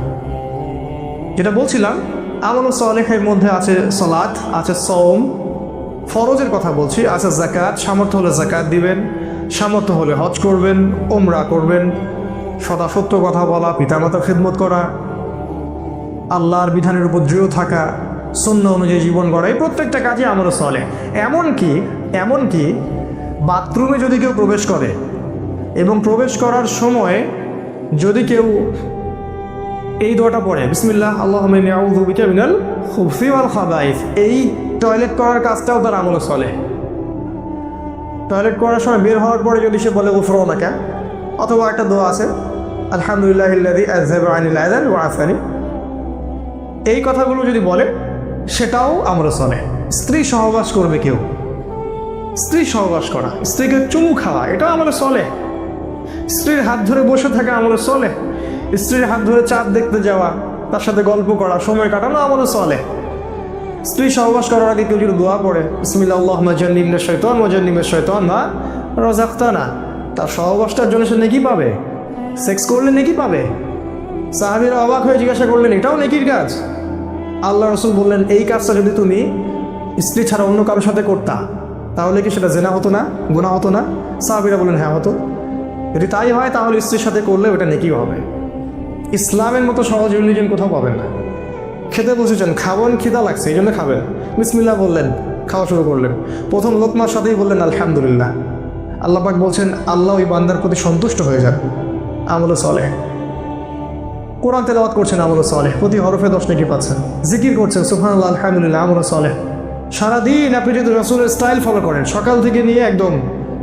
যেটা বলছিলাম, আমলুস সালেহের মধ্যে আছে সালাত, আছে সওম, ফরজের কথা বলছি, আছে যাকাত, সামর্থ্য হলে যাকাত দিবেন, সামর্থ্য হলে হজ করবেন, উমরা করবেন, সদা সত্য কথা বলা, পিতামাতার খেদমত করা, আল্লাহর বিধানের উপর দৃঢ় থাকা, সুন্নাহ অনুযায়ী জীবন গড়া, এই প্রত্যেকটা কাজই আমলুস সালেহ। এমনকি বাথরুমে যদি কেউ প্রবেশ করে এবং প্রবেশ করার সময় যদি কেউ এই দোয়াটা পড়ে, বিসমিল্লাহ আল্লাহুম্মা ইন্নী আউযু বিকা মিনাল খুবসি ওয়াল খাবাইস, এই টয়লেট করার কাজটাও তার আমলুস সালেহ। টয়লেট করার সময় বের হওয়ার পরে যদি সে বলে গুফরানাকা, অথবা একটা দোয়া আছে আলহামদুলিল্লাহিল্লাযী আযহাবা আনিল আযান ওয়া আফানি, এই কথাগুলো যদি বলে সেটাও আমলুস সালেহ। স্ত্রী সহবাস করবে কেউ, স্ত্রী সহবাস করা, স্ত্রীকে চুমু খাওয়া, এটাও আমলুস সালেহ। স্ত্রীর হাত ধরে বসে থাকা আমলুস সালেহ, স্ত্রীর হাত ধরে চাঁদ দেখতে যাওয়া, তার সাথে গল্প করা, সময় কাটানো আমলুস সালেহ। স্ত্রী সহবাস করার আগে কেউ যদি দোয়া পড়ে বিসমিল্লাহ আল্লাহুম্মা জান্নিবনা শাইতান ওয়া জান্নিবিশ শাইতান মা রাযাকতানা, তার সহবাসটার জন্য সে নেকি পাবে, সেক্স করলে নেকি পাবে। সাহাবীরা অবাক হয়ে জিজ্ঞাসা করলেন এটাও নেকির কাজ? আল্লাহ রাসূল বললেন এই কাজটা যদি তুমি স্ত্রী ছাড়া অন্য কারোর সাথে করতা তাহলে কি সেটা জেনা হতো না, গুনাহ হতো না? সাহাবীরা বললেন হ্যাঁ হতো। যদি তাই হয় তাহলে স্ত্রীর সাথে করলে ওটা নেকি হবে। ইসলামের মতো সহজ রিলিজিয়ন কোথাও পাবেন না। খেতে বসেছেন, খাবেন, খিদা লাগছে এই জন্য খাবেন, বিসমিল্লাহ বললেন, খাওয়া শুরু করলেন, প্রথম লোকমার সাথেই বললেন আলহামদুলিল্লাহ, আল্লাহ পাক বলছেন আল্লাহ ওই বান্দার প্রতি সন্তুষ্ট হয়ে যান। আমল সালেহ, কোরআন তেলাওয়াত করছেন, আমল সালেহ, প্রতি হরফে 10 নেকি পাচ্ছেন। জিকির করছেন, সুবহানাল্লাহ, আলহামদুলিল্লাহ, আমল সালেহ। সারাদিন আপনি যদি রাসূলের স্টাইল ফলো করেন, সকাল থেকে নিয়ে একদম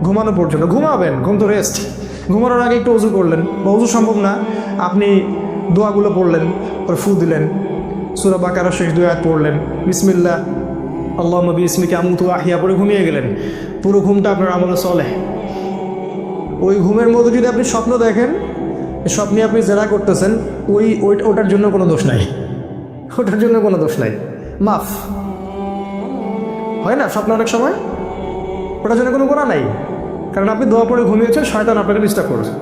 ঘুমানো পর্যন্ত, ঘুমাবেন, ঘুম তো রেস্ট, ঘুমানোর আগে একটু ওযু করলেন, বা ওযু সম্ভব না আপনি দোয়াগুলো পড়লেন, পরে ফু দিলেন, সূরা বাকারার শেষ 2 আয়াত পড়লেন, বিসমিল্লাহ আল্লাহুম্মা বিসমিকা আমুতু ওয়া আহইয়া, পরে ঘুমিয়ে গেলেন। পুরো ঘুমটা আপনার আমল সালেহ। ওই ঘুমের মধ্যে যদি আপনি স্বপ্ন দেখেন, স্বপ্নে আপনি জেনা করতেছেন, ওটার জন্য কোনো দোষ নাই, ওটার জন্য কোনো দোষ নাই, মাফ হয় না স্বপ্ন অনেক সময়, ওটার জন্য কোনো গুনাহ নাই, কারণ আপনি দোয়া পড়ে ঘুমিয়েছেন, শয়তান আপনাকে ডিস্টার্ব করেছে।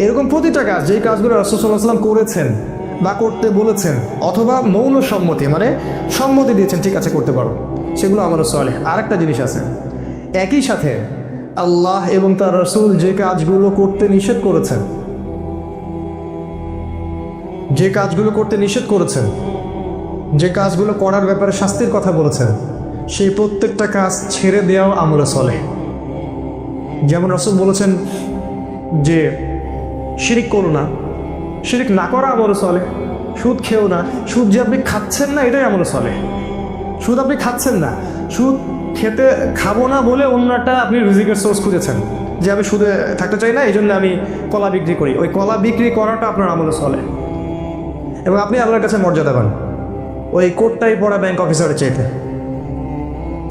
এরকম প্রতিটা কাজ, যেই কাজগুলো রাসূল সাল্লাল্লাহু আলাইহি ওয়াসাল্লাম করেছেন বা করতে বলেছেন, অথবা মৌন সম্মতি মানে সম্মতি দিয়েছেন ঠিক আছে করতে পারো, সেগুলো আমল সালেহ। আরেকটা জিনিস আছে, একই সাথে আল্লাহ এবং তার রাসূল যে কাজগুলো করতে নিষেধ করেছেন, যে কাজগুলো করতে নিষেধ করেছেন, যে কাজগুলো করার ব্যাপারে শাস্তির কথা বলেছেন, সেই প্রত্যেকটা কাজ ছেড়ে দেওয়াও আমল সালেহ। যেমন রাসূল বলেছেন যে শিরিক করো না, শিরিক না করা আমল সালেহ। সুদ খেও না, সুদ যে আপনি খাচ্ছেন না এটাই আমল সালেহ। সুদ আপনি খাচ্ছেন না, সুদ খাবো না বলে অন্য একটা আপনি রিজিকের সোর্স খুঁজেছেন, যে আমি সুদে থাকতে চাই না এই জন্য আমি কলা বিক্রি করি, ওই কলা বিক্রি করাটা আপনার আমল সালেহ। এবং আপনি আল্লাহর কাছে মর্যাদা পান ওই কোটটাই পড়া ব্যাংক অফিসারের চাইতে।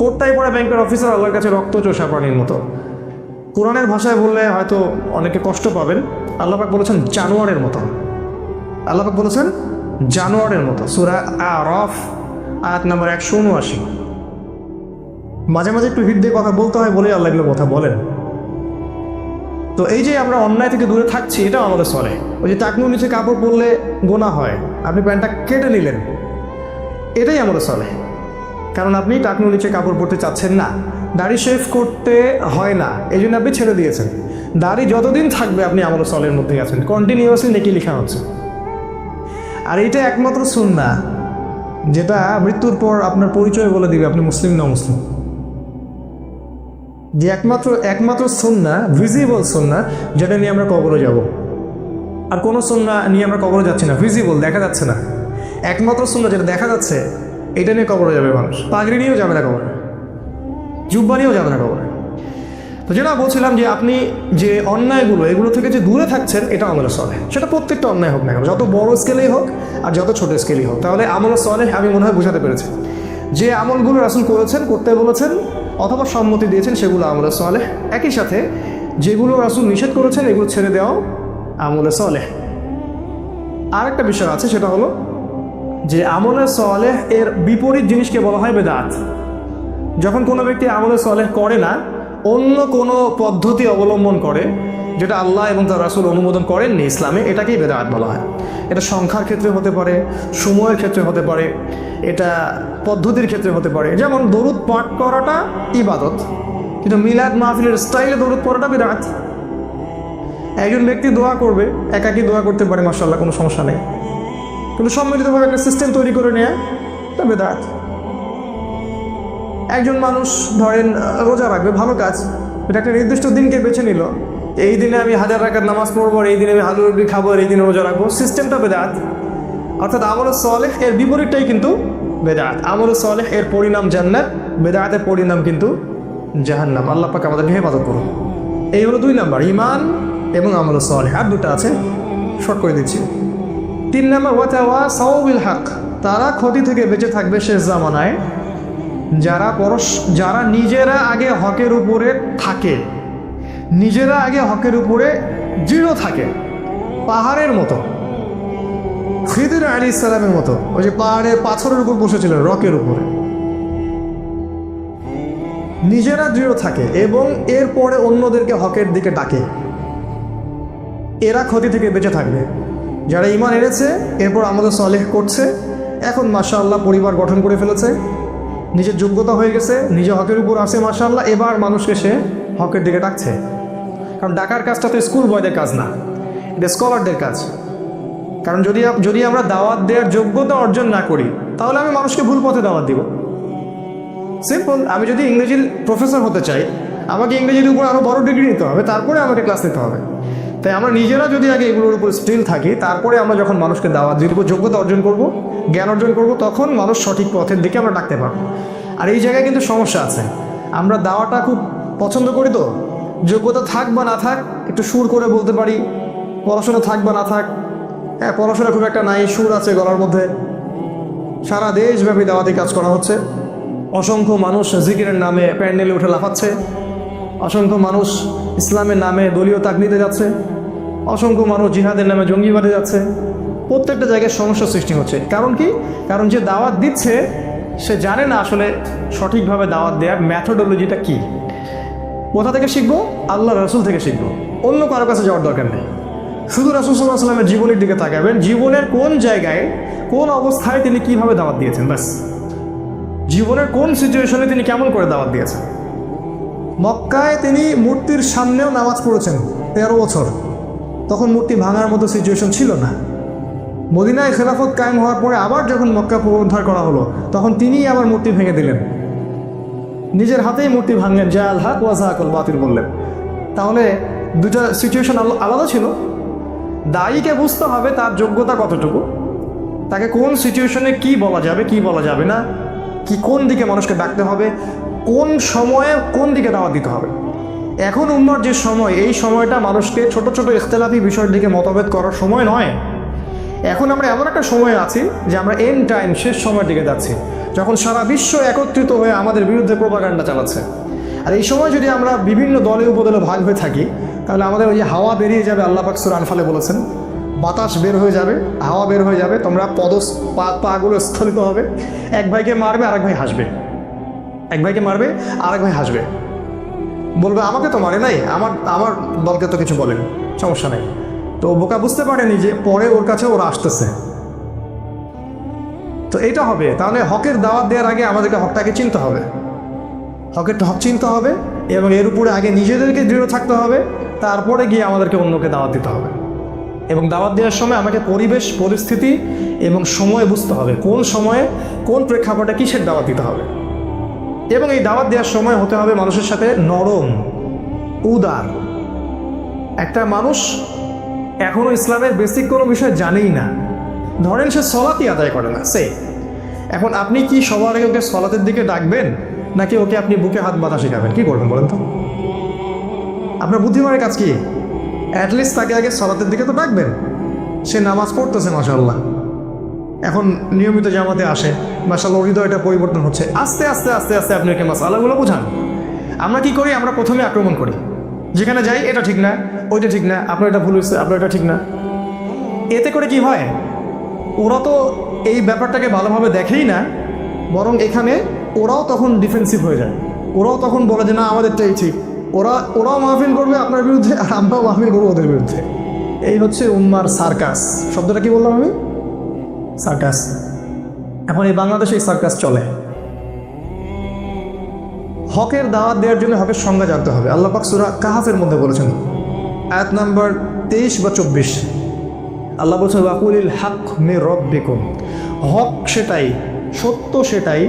কোটটাই পড়া ব্যাংকের অফিসার আল্লাহর কাছে রক্ত চোষা প্রাণীর মতো। কোরআনের ভাষায় বললে হয়তো অনেকে কষ্ট পাবেন, আল্লাহ পাক বলেছেন জানোয়ারের মতো। আল্লাহ পাক বলেছেন জানোয়ারের মতো, সূরা আরাফ আয়াত নাম্বার 179। মাঝে মাঝে একটু হিট দিয়ে কথা বলতে হয় বলে আল্লাহ এগুলো কথা বলেন। তো এই যে আমরা অন্যায় থেকে দূরে থাকছি, এটাও আমাদের চলে। ওই যে টাকনুর নিচে কাপড় পরলে গোনা হয়, আপনি প্যান্টটা কেটে নিলেন, এটাই আমাদের চলে, কারণ আপনি টাকনুর নিচে কাপড় পরতে চাচ্ছেন না। দাড়ি শেভ করতে হয় না, এই জন্য আপনি ছেড়ে দিয়েছেন। দাড়ি যতদিন থাকবে আপনি আমল সালেহের মধ্যেই আছেন, কন্টিনিউয়াসলি নেকি লেখা হচ্ছে। আর এইটা একমাত্র সুন্নাহ যেটা মৃত্যুর পর আপনার পরিচয় বলে দিবে আপনি মুসলিম না মুসলিম। যে একমাত্র সুন্নাহ, ভিজিবল সুন্নাহ, যেটা নিয়ে আমরা কবরে যাব। আর কোনো সুন্নাহ নিয়ে আমরা কবরে যাচ্ছি না, ভিজিবল, দেখা যাচ্ছে না। একমাত্র সুন্নাহ যেটা দেখা যাচ্ছে, এটা নিয়ে কবরে যাবে মানুষ। পাগড়ি নিয়েও যাবে না কবরে, জুব্বা নিয়েও যাবে না কবরে। তো যেটা বলছিলাম যে আপনি যে অন্যায়গুলো, এগুলো থেকে যে দূরে থাকছেন, এটা আমল সালেহ। সেটা প্রত্যেকটা অন্যায় হোক না কেন, যত বড় স্কেলেই হোক আর যত ছোট স্কেলেই হোক। তাহলে আমল সালেহ আমি মনে হয় বোঝাতে পেরেছি। যে আমলগুলো রাসূল করেছেন, করতে বলেছেন অথবা সম্মতি দিয়েছেন, সেগুলো আমল সালেহ। একই সাথে যেগুলো রাসূল নিষেধ করেছেন, এগুলো ছেড়ে দেওয়াও আমল সালেহ। আরেকটা বিষয় আছে, সেটা হলো যে আমলে সালেহ এর বিপরীত জিনিসকে বলা হয় বেদাত। যখন কোনো ব্যক্তি আমলে সালেহ করে না, অন্য কোনো পদ্ধতি অবলম্বন করে যেটা আল্লাহ এবং তার রাসূল অনুমোদন করেননি ইসলামে, এটাকেই বেদাত বলা হয়। এটা সংখ্যার ক্ষেত্রে হতে পারে, সময়ের ক্ষেত্রে হতে পারে, এটা পদ্ধতির ক্ষেত্রে হতে পারে। যেমন দরুদ পাঠ করাটা ইবাদত, কিন্তু মিলাদ মাহফিলের স্টাইলে দরুদ পড়াটা বেদাত। একজন ব্যক্তি দোয়া করবে, একাকী দোয়া করতে পারে, মাশাআল্লাহ, কোনো সমস্যা নেই, কিন্তু সম্মিলিতভাবে একটা সিস্টেম তৈরি করে নেয়া এটা বেদাত। একজন মানুষ ধরেন রোজা রাখবে, ভালো কাজ, এটা একটা নির্দিষ্ট দিনকে বেছে নিল, এই দিনে আমি 1000 রাকাত নামাজ পড়বো, এই দিনে আমি হালুয়া রুটি খাবো, এই দিনে রোজা রাখবো, সিস্টেমটা বেদাত। অর্থাৎ আমল সালেহ এর বিপরীতটাই কিন্তু বেদাত। আমল সালেহ এর পরিণাম জান্নাত, বেদাতের পরিণাম কিন্তু জাহান্নাম। আল্লাহ পাক আমাদেরকে হেফাজত করুন। এই হলো 2 নাম্বার, ঈমান এবং আমল সালেহ। আর 2টা আছে, শর্ট করে দিচ্ছি। 3 নাম্বার ওয়াতাওয়াসাউ বিল হক। তারা ক্ষতি থেকে বেঁচে থাকবে শেষ জামানায় যারা নিজেরা আগে হকের উপরে থাকে, নিজেরা আগে হকের উপরে দৃঢ় থাকে, পাহাড়ের মতো, খিদির আলাইহিস সালামের মতো। ওই যে পাহাড়ের পাথরের উপর বসেছিলেন, রকের উপরে, নিজেরা দৃঢ় থাকে এবং এরপরে অন্যদেরকে হকের দিকে ডাকে, এরা ক্ষতি থেকে বেঁচে থাকবে। যারা ঈমান এনেছে, এরপর আমল সালেহ করছে, এখন মাশাআল্লাহ পরিবার গঠন করে ফেলেছে, নিজের যোগ্যতা হয়ে গেছে, নিজে হকের উপর আছে মাশাআল্লাহ, এবার মানুষকে সে হকের দিকে ডাকছে। কারণ ডাকার কাজটা তো স্কুল বয়দের কাজ না, এটা স্কলারদের কাজ। কারণ যদি আমরা দাওয়াত দেওয়ার যোগ্যতা অর্জন না করি, তাহলে আমি মানুষকে ভুল পথে দাওয়াত দিব। সিম্পল। আমি যদি ইংরেজির প্রফেসর হতে চাই, আমাকে ইংরেজির উপর আরও বড় ডিগ্রি নিতে হবে, তারপরে আমাকে ক্লাস নিতে হবে। তাই আমরা নিজেরা যদি আগে এগুলোর উপর স্টিল থাকি, তারপরে আমরা যখন মানুষকে দাওয়াত দিব, যোগ্যতা অর্জন করব, জ্ঞান অর্জন করব, তখন মানুষ সঠিক পথের দিকে আমরা ডাকতে পারবো। আর এই জায়গায় কিন্তু সমস্যা আছে, আমরা দাওয়াটা খুব পছন্দ করি, তো যোগ্যতা থাক বা না থাক একটু সুর করে বলতে পারি, পড়াশোনা থাক বা না থাক, হ্যাঁ পড়াশোনা খুব একটা নাই, সুর আছে গলার মধ্যে। সারা দেশব্যাপী দাওয়াতি কাজ করা হচ্ছে, অসংখ্য মানুষ জিকিরের নামে প্যান্ডেলে উঠে লাফাচ্ছে, অসংখ্য মানুষ ইসলামের নামে দলীয় তাকনিতে যাচ্ছে, অসংখ্য মানুষ জিহাদের নামে জঙ্গিবাদে যাচ্ছে। প্রত্যেকটা জায়গায় সমস্যা সৃষ্টি হচ্ছে। কারণ কি? কারণ যে দাওয়াত দিচ্ছে সে জানে না আসলে সঠিকভাবে দাওয়াত দেওয়ার ম্যাথোডোলজিটা কী। কোথা থেকে শিখবো? আল্লাহ রাসূল থেকে শিখবো, অন্য কারো কাছে যাওয়ার দরকার নেই। শুধু রাসূল সাল্লাল্লাহু আলাইহি ওয়াসাল্লামের জীবনের দিকে তাকাবেন, জীবনের কোন জায়গায় কোন অবস্থায় তিনি কিভাবে দাওয়াত দিয়েছেন, ব্যাস। জীবনের কোন সিচুয়েশনে তিনি কেমন করে দাওয়াত দিয়েছেন। মক্কায় তিনি মূর্তির সামনেও নামাজ পড়েছেন 13 বছর, তখন মূর্তি ভাঙার মতো সিচুয়েশন ছিল না। মদিনায় খেলাফত কায়েম হওয়ার পরে আবার যখন মক্কা পুনরুদ্ধার করা হলো, তখন তিনিই আবার মূর্তি ভেঙে দিলেন, নিজের হাতেই মূর্তি ভাঙলেন, যা আল হক ওয়া যাহাকাল বাতিল বললেন। তাহলে দুটা সিচুয়েশন আলাদা ছিল। দায়ীকে বুঝতে হবে তার যোগ্যতা কতটুকু, তাকে কোন সিচুয়েশনে কি বলা যাবে কি বলা যাবে না, কি কোন দিকে মানুষকে ডাকতে হবে, কোন সময়ে কোন দিকে দাওয়াত দিতে হবে। এখন উম্মার যে সময়, এই সময়টা মানুষকে ছোট ছোট ইখতিলাফি বিষয়ের দিকে মতভেদ করার সময় নয়। এখন আমরা এমন একটা সময়ে আছি যে আমরা এন্ড টাইম, শেষ সময়ের দিকে যাচ্ছি, যখন সারা বিশ্ব একত্রিত হয়ে আমাদের বিরুদ্ধে প্রোপাগান্ডা চালাচ্ছে। আর এই সময় যদি আমরা বিভিন্ন দলে উপদলে ভাগ হয়ে থাকি, তাহলে আমাদের ওই যে হাওয়া বেরিয়ে যাবে, আল্লাহ পাক সূরা আনফালে বলেছেন, বাতাস বের হয়ে যাবে, হাওয়া বের হয়ে যাবে, তোমরা পাগুলো স্থলিত হবে, এক ভাইকে মারবে আরেক ভাই হাসবে, এক ভাইকে মারবে আরেক ভাই হাসবে, বলবে আমাকে তো মারে নাই, আমার দলকে তো কিছু বলেন, সমস্যা নেই। তো বোকা বুঝতে পারেনি যে পরে ওর কাছে ওরা আসতেছে। তো এইটা হবে। তাহলে হকের দাওয়াত দেওয়ার আগে আমাদেরকে হকটাকে চিনতে হবে, হক চিনতে হবে, এবং এর উপরে আগে নিজেদেরকে দৃঢ় থাকতে হবে, তারপরে গিয়ে আমাদেরকে অন্যকে দাওয়াত দিতে হবে। এবং দাওয়াত দেওয়ার সময় আমাকে পরিবেশ পরিস্থিতি এবং সময় বুঝতে হবে, কোন সময়ে কোন প্রেক্ষাপটে কিসের দাওয়াত দিতে হবে। এবং এই দাওয়াত দেওয়ার সময় হতে হবে মানুষের সাথে নরম, উদার। একটা মানুষ এখনও ইসলামের বেসিক কোনো বিষয় জানেই না, ধরেন সে সলাতই আদায় করে না, এখন আপনি কি সবার আগে ওকে সলাতের দিকে ডাকবেন, নাকি ওকে আপনি বুকে হাত বাঁধা শেখাবেন? কি করবেন বলেন তো? আপনার বুদ্ধিমানের কাজ কি? অ্যাটলিস্ট তাকে আগে সলাতের দিকে তো ডাকবেন। সে নামাজ পড়তেছে মাশাআল্লাহ, এখন নিয়মিত জামাতে আসে, মাশাআল্লাহ হৃদয়টা পরিবর্তন হচ্ছে, আস্তে আস্তে আস্তে আস্তে আপনি ওকে মাসআলাগুলো বোঝান। আমরা কি করি? আমরা প্রথমে আক্রমণ করি, যেখানে যাই এটা ঠিক না, ওইটা ঠিক না, আপনার এটা ভুল হয়েছে, আপনার এটা ঠিক না। এতে করে কি হয়? ওরা তো এই ব্যাপারটাকে ভালোভাবে দেখেই না, বরং এখানে ওরাও তখন ডিফেন্সিভ হয়ে যায়, ওরাও তখন বলে যে না আমাদেরটাই ঠিক। ওরাও মাহফিল করবে আপনার বিরুদ্ধে, আর আমরাও মাহফিল করবো ওদের বিরুদ্ধে। এই হচ্ছে উম্মার সার্কাস। শব্দটা কি বললাম আমি? সার্কাস। এখন এই বাংলাদেশে এই সার্কাস চলে। হকের দাওয়াত দেওয়ার জন্য হকের সংজ্ঞা জানতে হবে। আল্লাহ পাক সূরা কাহাফের মধ্যে বলেছেন, আয়াত নাম্বার 23 বা 24, আল্লাহ বলছেন ওয়াকুলিল হক মির রাব্বিকুম, হক সেটাই, সত্য সেটাই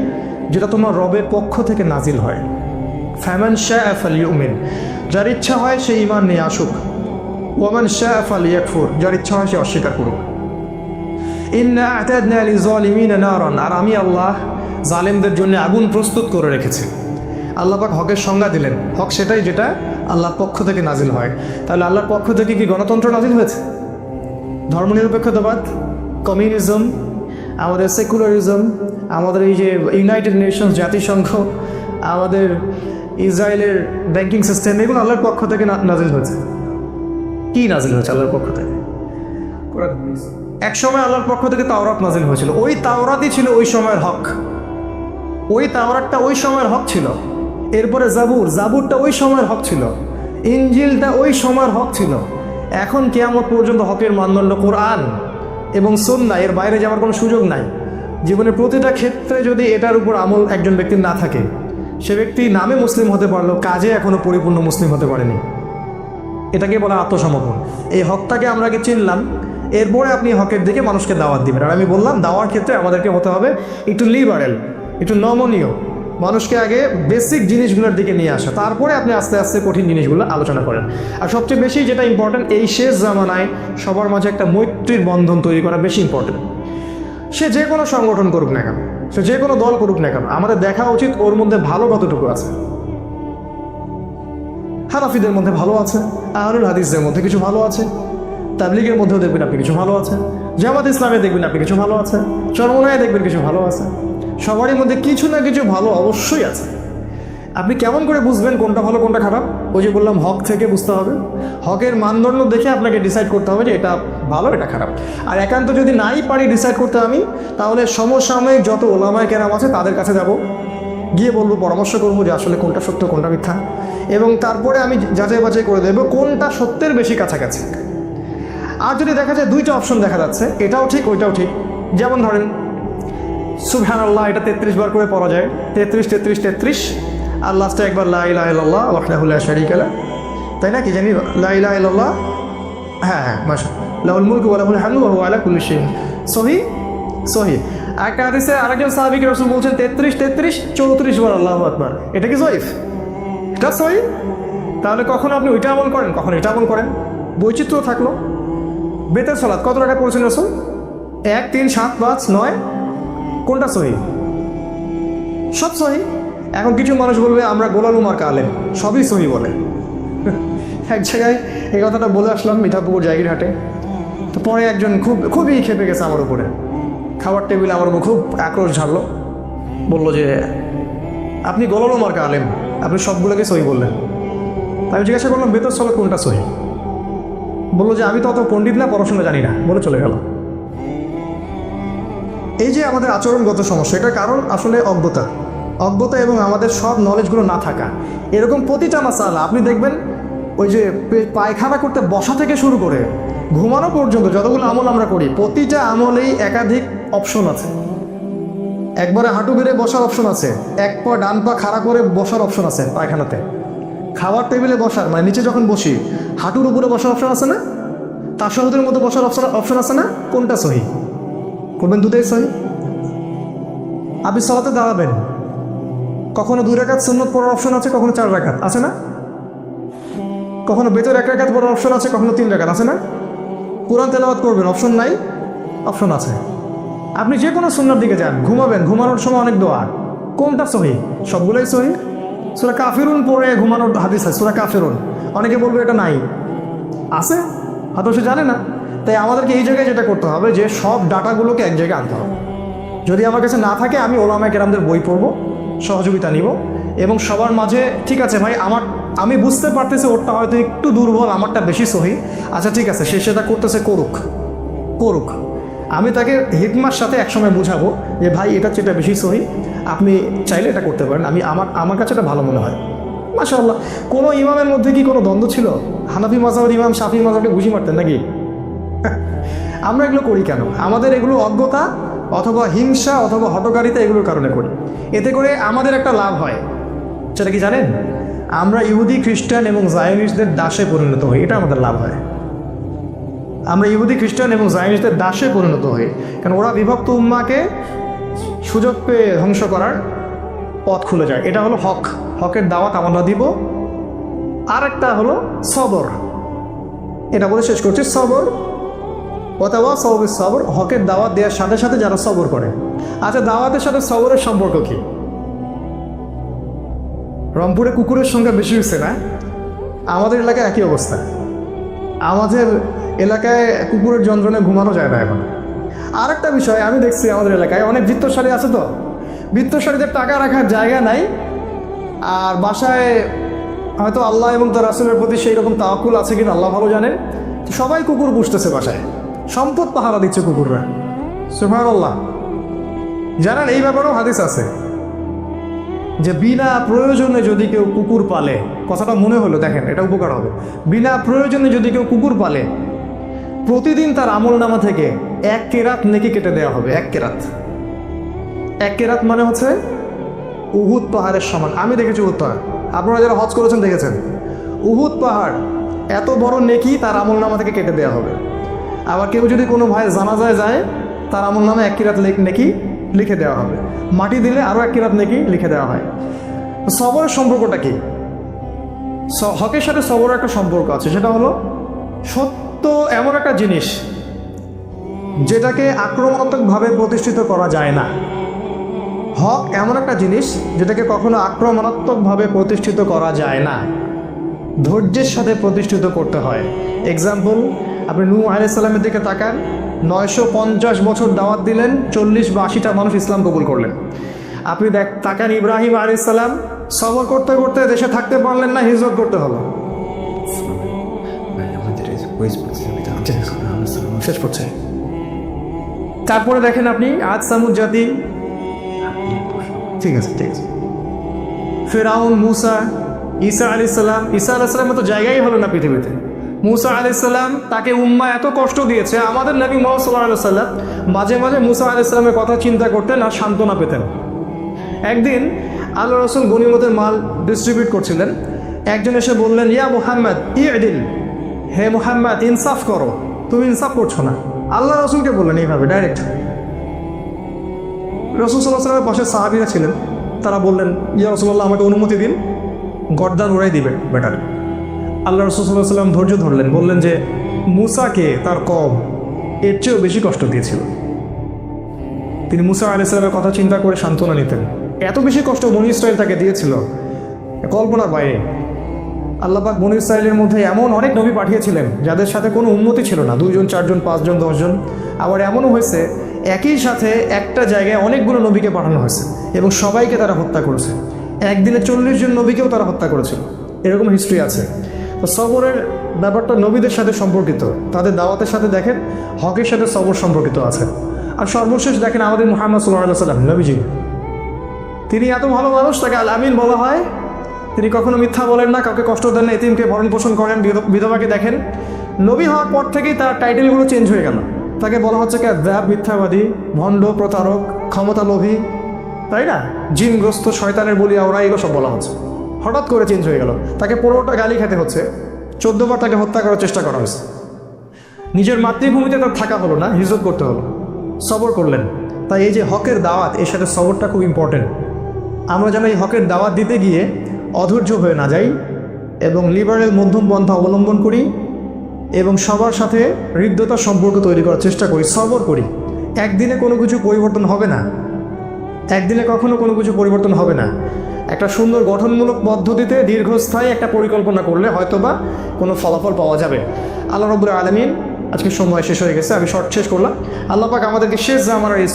যেটা তোমার রবের পক্ষ থেকে নাজিল হয়। ফামান শাআ ফালইউমিন, যার ইচ্ছা হয় সে ঈমান নিয়ে আসুক, ওয়ামান শাআ ফালইয়াকফুর, যার ইচ্ছা হয় সে অস্বীকার করুক। ইন্না আ'তাদনা লিযালিমিনা নারান, আর আমি আল্লাহ জালেমদের জন্য আগুন প্রস্তুত করে রেখেছি। আল্লাহ পাক হকের সংজ্ঞা দিলেন, হক সেটাই যেটা আল্লাহর পক্ষ থেকে নাজিল হয়। তাহলে আল্লাহর পক্ষ থেকে কি গণতন্ত্র নাজিল হয়েছে? ধর্মনিরপেক্ষতাবাদ, কমিউনিজম, আমাদের সেকুলারিজম, আমাদের এই যে ইউনাইটেড নেশনস জাতিসংঘ, আমাদের ইসরায়েলের ব্যাংকিং সিস্টেম, এগুলো আল্লাহর পক্ষ থেকে নাজিল হয়েছে। কি নাজিল হয়েছে আল্লাহর পক্ষ থেকে? এক সময় আল্লাহর পক্ষ থেকে তাওরাত নাজিল হয়েছিল, ওই তাওরাতই ছিল ওই সময়ের হক, ওই তাওরাতটা ওই সময়ের হক ছিল। এরপরে জাবুরটা ওই সময়ের হক ছিল, ইনজিলটা ওই সময়ের হক ছিল। এখন কিয়ামত পর্যন্ত হকের মানদণ্ড কোরআন এবং সুন্নাহ, এর বাইরে যাওয়ার কোনো সুযোগ নাই। জীবনের প্রতিটা ক্ষেত্রে যদি এটার উপর আমল একজন ব্যক্তির না থাকে, সে ব্যক্তি নামে মুসলিম হতে পারলেও কাজে এখনো পরিপূর্ণ মুসলিম হতে পারেনি। এটাকে বলা আত্মসমর্পণ। এই হকটাকে আমরা আগে চিনলাম, এরপরে আপনি হকের দিকে মানুষকে দাওয়াত দিবেন। আর আমি বললাম দাওয়ার ক্ষেত্রে আমাদেরকে হতে হবে একটু লিবারেল, একটু নমনীয়, মানুষকে আগে বেসিক জিনিসগুলোর দিকে নিয়ে আসা, তারপরে আপনি আস্তে আস্তে কঠিন জিনিসগুলো আলোচনা করেন। আর সবচেয়ে বেশি যেটা ইম্পর্টেন্ট, এই শেষ জামানায় সবার মাঝে একটা মৈত্রীর বন্ধন তৈরি করা বেশি ইম্পর্টেন্ট। সে যে কোনো সংগঠন করুক না কেন, সে যে কোনো দল করুক না কেন, আমাদের দেখা উচিত ওর মধ্যে ভালো কতটুকু আছে। হানাফিদের মধ্যে ভালো আছে, আহলুল হাদিসদের মধ্যে কিছু ভালো আছে, তাবলিগের মধ্যেও দেখবেন আপনি কিছু ভালো আছে, জামাত ইসলামে দেখবেন আপনি কিছু ভালো আছে, চরমনায় দেখবেন কিছু ভালো আছে। সবারই মধ্যে কিছু না কিছু ভালো অবশ্যই আছে। আপনি কেমন করে বুঝবেন কোনটা ভালো কোনটা খারাপ? ওই যে বললাম, হক থেকে বুঝতে হবে। হকের মানদণ্ড দেখে আপনাকে ডিসাইড করতে হবে যে এটা ভালো এটা খারাপ। আর একান্ত যদি নাই পারি ডিসাইড করতে আমি, তাহলে সমসাময়িক যত ওলামায়ে কেরাম আছে তাদের কাছে যাব, গিয়ে বলবো, পরামর্শ করবো যে আসলে কোনটা সত্য কোনটা মিথ্যা, এবং তারপরে আমি যাচাই বাছাই করে দেবো কোনটা সত্যের বেশি কাছাকাছি। আর যদি দেখা যায় দুইটা অপশন দেখা যাচ্ছে, এটাও ঠিক ওইটাও ঠিক, যেমন ধরেন সুবহানাল্লাহ এটা 33 বার করে পড়া যায়, 33 33 33, আর লাস্টে একবার লা ইলাহা ইল্লাল্লাহ ওয়াহদাহু লা শারীকা লাহ, তাই না? কি জানি লা ইলাহা ইল্লাল্লাহ, হ্যাঁ মাশাআল্লাহ, লাহুল মুলকু ওয়া লাহুল হামদু ওয়া হুয়া আলা কুল্লি শাইইন সহিহ। সহিহ। একটা হাদিসে আরেকজন সাহাবী রাসূল বলছেন 33 33 34 বার আল্লাহু আকবার। এটা কি সহিহ? এটা সহিহ। তাহলে কখন আপনি ওইটা আমল করেন, কখন এটা আমল করেন, বৈচিত্র্য থাকলো। বেতের সালাত কত রাকাত পড়েছেন রাসূল? 1 3 7 5 9। কোনটা সহিহ? সব সহিহ। এখন কিছু মানুষ বলবে আমরা গোলাল মার্কা আলেম, সবই সহিহ বলে। এক জায়গায় এই কথাটা বলে আসলাম মিঠাপুকুর জাগিরহাটে, তো পরে একজন খুবই খেপে গেছে আমার উপরে, খাবার টেবিলে আমার উপর খুব আক্রোশ ঝাড়লো, বললো যে আপনি গোলাল মার্কা আলেম, আপনি সবগুলোকে সহিহ বললেন। আমি জিজ্ঞাসা করলাম বেতর সালাত কোনটা সহিহ? বললো যে আমি তো অত পণ্ডিত না, পড়াশোনা জানি না, বলে চলে গেল। এই যে আমাদের আচরণগত সমস্যা, এটার কারণ আসলে অজ্ঞতা এবং আমাদের সব নলেজগুলো না থাকা। এরকম প্রতিটা মাসালা আপনি দেখবেন, ওই যে পায়খানা করতে বসা থেকে শুরু করে ঘুমানো পর্যন্ত যতগুলো আমল আমরা করি, প্রতিটা আমলেই একাধিক অপশন আছে। একবারে হাঁটু বেড়ে বসার অপশন আছে, এক পা ডান পা খাড়া করে বসার অপশন আছে পায়খানাতে, খাবার টেবিলে বসার মানে নিচে যখন বসি হাঁটুর উপরে বসার অপশন আছে না, তাশাহুদের মধ্যে বসার অপশন আছে না। কোনটা সহিহ? করবেন দুটোই সহিহ। আপনি সালাতে দাঁড়াবেন, কখনো 2 রাকাত সুন্নত পড়ার অপশন আছে, কখনো 4 রাকাত আছে না, কখনো বেতর 1 রাকাত পড়ার অপশন আছে, কখনো 3 রাকাত আছে না। কোরআন তেলাওয়াত করবেন, অপশন নাই, অপশন আছে। আপনি যে কোনো সুন্নার দিকে যান, ঘুমাবেন, ঘুমানোর সময় অনেক দোয়া, কোনটা সহিহ? সবগুলোই সহিহ। সূরা কাফিরুন পড়ে ঘুমানোর হাদিস আছে, সূরা কাফিরুন, অনেকে বলবে এটা নাই, আছে হয়তো সে জানে না। তাই আমাদেরকে এই জায়গায় যেটা করতে হবে যে সব ডাটাগুলোকে এক জায়গায় আনতে হবে। যদি আমার কাছে না থাকে আমি ওলামায়ে কেরামদের বই পড়বো, সহযোগিতা নিব, এবং সবার মাঝে ঠিক আছে ভাই আমি বুঝতে পারতেছি ওরটা হয়তো একটু দুর্বল, আমারটা বেশি সহিহ, আচ্ছা ঠিক আছে, সে সেটা করতেছে, করুক। আমি তাকে হিকমার সাথে একসময় বুঝাবো যে ভাই এটা যেটা বেশি সহিহ, আপনি চাইলে এটা করতে পারেন, আমার কাছে এটা ভালো মনে হয়। মাশাআল্লাহ। কোনো ইমামের মধ্যে কি কোনো দ্বন্দ্ব ছিল? হানাফি মাযহাবের ইমাম শাফি মাযহাবকে ঘুষি মারতেন নাকি? আমরা এগুলো করি কেন? আমাদের এগুলো অজ্ঞতা অথবা হিংসা অথবা হটকারিতা এগুলোর কারণে করি। এতে করে আমাদের একটা লাভ হয়, সেটা কি জানেন? আমরা ইহুদি খ্রিস্টান এবং জায়নিস্টদের দাসে পরিণত হই, এটা আমাদের লাভ হয়। আমরা ইহুদি খ্রিস্টান এবং জায়নিস্টদের দাসে পরিণত হই, কারণ ওরা বিভক্ত উম্মাকে সুযোগ পেয়ে ধ্বংস করার পথ খুলে যায়। এটা হলো হকের দাওয়াত আমরা দিব। আর একটা হলো সবর, এটা বলে শেষ করছি, সবর অথবা সবর, হকের দাওয়াত দেওয়ার সাথে সাথে যারা সবর করে। আচ্ছা, দাওয়াতের সাথে সবরের সম্পর্ক কি? রংপুরে কুকুরের সংখ্যা বেশি হচ্ছে না? আমাদের এলাকায় একই অবস্থা। আমাদের এলাকায় কুকুরের যন্ত্রণায় ঘুমানো যায় না এখন। আর একটা বিষয় আমি দেখছি, আমাদের এলাকায় অনেক বৃত্তশালী আছে, তো বৃত্তশালীদের টাকা রাখার জায়গা নাই, আর বাসায় হয়তো আল্লাহ এবং তার রাসূলের প্রতি সেই রকম তাওয়াক্কুল আছে কিনা আল্লাহ ভালো জানেন, সবাই কুকুর পুষতেছে বাসায়, সম্পদ পাহারা দিচ্ছে কুকুররা। সুবহানাল্লাহ। জানেন এই ব্যাপারেও হাদিস আছে যে বিনা প্রয়োজনে যদি কেউ কুকুর পালে, কথাটা মনে হলো, দেখেন এটা উপকার হবে। বিনা প্রয়োজনে যদি কেউ কুকুর পালে, প্রতিদিন তার আমলনামা থেকে 1 কেরাত নেকি কেটে দেওয়া হবে। 1 কেরাত, 1 কেরাত মানে হচ্ছে উহুদ পাহাড়ের সমান। আমি দেখেছি উহুদ পাহাড়, আপনারা যারা হজ করেছেন দেখেছেন, উহুদ পাহাড় এত বড় নেকি তার আমলনামা থেকে কেটে দেওয়া হবে। আবার কেউ যদি কোনো ভাই জানাজায় যায়, তার আমলনামা 1 কেরাত নেকি লিখে দেওয়া হবে, মাটি দিলে আরও 1 কিরাত নেকি লিখে দেওয়া হয়। সবরের সম্পর্কটা কি? হকের সাথে সবরের একটা সম্পর্ক আছে, সেটা হলো সত্য এমন একটা জিনিস যেটাকে আক্রমণাত্মকভাবে প্রতিষ্ঠিত করা যায় না। হক এমন একটা জিনিস যেটাকে কখনো আক্রমণাত্মকভাবে প্রতিষ্ঠিত করা যায় না, ধৈর্যের সাথে প্রতিষ্ঠিত করতে হয়। এক্সাম্পল, আপনি নূহ আলাইহিস সালামের দিকে তাকান, 950 বছর দাওয়াত দিলেন, 40 বা 80টা মানুষ ইসলাম কবুল করলেন। আপনি তাকান ইব্রাহিম আলাইহিস সালাম, সবর করতে করতে দেশে থাকতে পারলেন না, হিজরত করতে হলো। শেষ করছে। তারপরে দেখেন আপনি আদ সামুদ জাতি, ঠিক আছে, ফেরাউন, মুসা, ঈসা আলাইহিস সালাম। ঈসা আলাইহিস সালামের তো জায়গাই হলো না পৃথিবীতে। মুসা আলাইহিস সালাম, তাকে উম্মাহ এত কষ্ট দিয়েছে, আমাদের নবী মুহাম্মদ সাল্লাল্লাহু আলাইহি ওয়াসাল্লাম মাঝে মাঝে মুসা আলাইহিস সালামের কথা চিন্তা করতেন আর সান্ত্বনা পেতেন। একদিন আল্লাহ রাসূল গনিমতের মাল ডিস্ট্রিবিউট করছিলেন, একজন এসে বললেন, ইয়া মুহাম্মদ ইদিল, হে মুহাম্মদ ইনসাফ করো, তুমি ইনসাফ করছো না। আল্লাহ রাসূলকে বললেন এইভাবে ডাইরেক্ট। রাসূল সাল্লাল্লাহু আলাইহি ওয়াসাল্লামের পাশে সাহাবীরা ছিলেন, তারা বললেন, ইয়া রাসূলুল্লাহ, আমাকে অনুমতি দিন, গর্দান উড়াই দিবে বেটার। আল্লাহ রাসূল সাল্লাল্লাহু আলাইহি ওয়াসাল্লাম ধৈর্য ধরলেন, বললেন যে মুসাকে তার কওম এর চেয়েও বেশি কষ্ট দিয়েছিল। তিনি মুসা আলাইহিস সালামের কথা চিন্তা করে সান্ত্বনা নিতেন। এত বেশি কষ্ট বনী ইসরাইল তাকে দিয়েছিল, কল্পনার বাইরে। আল্লাহ পাক বনী ইসরাইলের মধ্যে এমন অনেক নবী পাঠিয়েছিলেন যাদের সাথে কোনো উম্মতি ছিল না, 2 জন 4 জন 5 জন 10 জন। আবার এমনও হয়েছে একই সাথে একটা জায়গায় অনেকগুলো নবীকে পাঠানো হয়েছে এবং সবাইকে তারা হত্যা করেছে। একদিনে 40 জন নবীকেও তারা হত্যা করেছিল, এরকম হিস্ট্রি আছে। তো সবরের ব্যাপারটা নবীদের সাথে সম্পর্কিত, তাদের দাওয়াতের সাথে দেখেন হকের সাথে সবর সম্পর্কিত আছে। আর সর্বশেষ দেখেন আমাদের মুহাম্মদ সাল্লাল্লাহু আলাইহি ওয়াসাল্লাম নবীজি, তিনি এত ভালো মানুষ, তাকে আল আমিন বলা হয়। তিনি কখনো মিথ্যা বলেন না, কাউকে কষ্ট দেন না, এতিমকে ভরণ পোষণ করেন, বিধবাকে দেখেন। নবী হওয়ার পর থেকেই তার টাইটেলগুলো চেঞ্জ হয়ে গেল, তাকে বলা হচ্ছে ক্যাযযাব, মিথ্যাবাদী, ভণ্ড, প্রতারক, ক্ষমতা লোভী, তাই না, জিনগ্রস্ত, শয়তানের বলি আওরা, এগুলো সব বলা হচ্ছে। হঠাৎ করে চেঞ্জ হয়ে গেল, তাকে 15টা গালি খেতে হচ্ছে, 14 বার তাকে হত্যা করার চেষ্টা করা হয়েছে। নিজের মাতৃভূমিতে তার থাকা হলো না, হিজরত করতে হলো, সবর করলেন। তাই এই যে হকের দাওয়াত, এর সাথে সবরটা খুব ইম্পর্টেন্ট। আমরা যেন এই হকের দাওয়াত দিতে গিয়ে অধৈর্য হয়ে না যাই এবং লিবারেল মধ্যম পন্থা অবলম্বন করি এবং সবার সাথে হৃদ্যতার সম্পর্ক তৈরি করার চেষ্টা করি, সবর করি। একদিনে কোনো কিছু পরিবর্তন হবে না, একদিনে কখনো কোনো কিছু পরিবর্তন হবে না। একটা সুন্দর গঠনমূলক পদ্ধতিতে দীর্ঘস্থায়ী একটা পরিকল্পনা করলে হয়তোবা কোনো ফলাফল পাওয়া যাবে। আল্লাহ রাব্বুল আলামিন, আজকে সময় শেষ হয়ে গেছে, আমি শর্ট শেষ করলাম। আল্লাহ পাক আমাদেরকে শেষ জামানার এই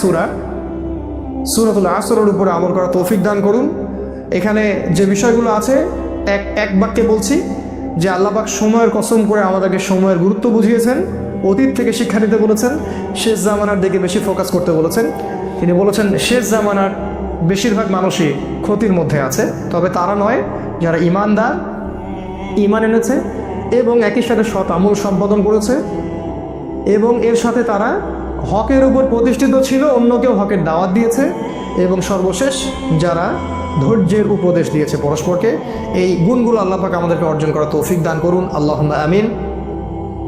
সূরাতুল আসরের উপরে আমল করার তৌফিক দান করুন। এখানে যে বিষয়গুলো আছে এক বাক্যে বলছি যে আল্লাহ পাক সময়ের কসম করে আমাদেরকে সময়ের গুরুত্ব বুঝিয়েছেন, অতীত থেকে শিক্ষা নিতে বলেছেন, শেষ জামানার দিকে বেশি ফোকাস করতে বলেছেন। তিনি বলেছেন শেষ জামানার বেশিরভাগ মানুষই ক্ষতির মধ্যে আছে, তবে তারা নয় যারা ঈমানদার, ঈমান এনেছে এবং একই সাথে সৎ আমল সম্পাদন করেছে এবং এর সাথে তারা হকের উপর প্রতিষ্ঠিত ছিল, অন্যকেও হকের দাওয়াত দিয়েছে এবং সর্বশেষ যারা ধৈর্যের উপদেশ দিয়েছে পরস্পরকে। এই গুণগুলো আল্লাহ পাক আমাদেরকে অর্জন করার তৌফিক দান করুন, আল্লাহুম্মা আমিন।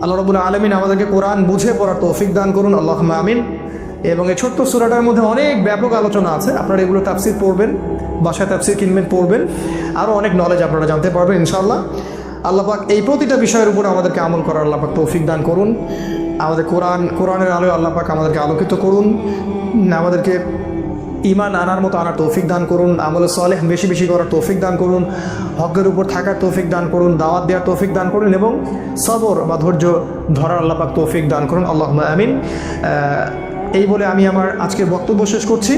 আল্লাহ রাব্বুল আলামিন আমাদেরকে কোরআন বুঝে পড়ার তৌফিক দান করুন, আল্লাহুম্মা আমিন। এবং এই ছোট্ট সূরাটার মধ্যে অনেক ব্যাপক আলোচনা আছে, আপনারা এগুলো তাফসীর পড়বেন, বাসায় তাফসীর কিনবেন, পড়বেন, আরও অনেক নলেজ আপনারা জানতে পারবেন ইনশাআল্লাহ। আল্লাহ পাক এই প্রতিটা বিষয়ের উপর আমাদেরকে আমল করার আল্লাহ পাক তৌফিক দান করুন। আমাদের কোরআনের আলোয় আল্লাহ পাক আমাদেরকে আলোকিত করুন, আমাদেরকে ঈমান আনার মতো আনার তৌফিক দান করুন, আমলে সালেহ বেশি বেশি করার তৌফিক দান করুন, হকের উপর থাকার তৌফিক দান করুন, দাওয়াত দেওয়ার তৌফিক দান করুন এবং সবর বা ধৈর্য ধরার আল্লাহ পাক তৌফিক দান করুন, আল্লাহুম্মা আমিন। এই বলে আমি আমার আজকের বক্তব্য শেষ করছি।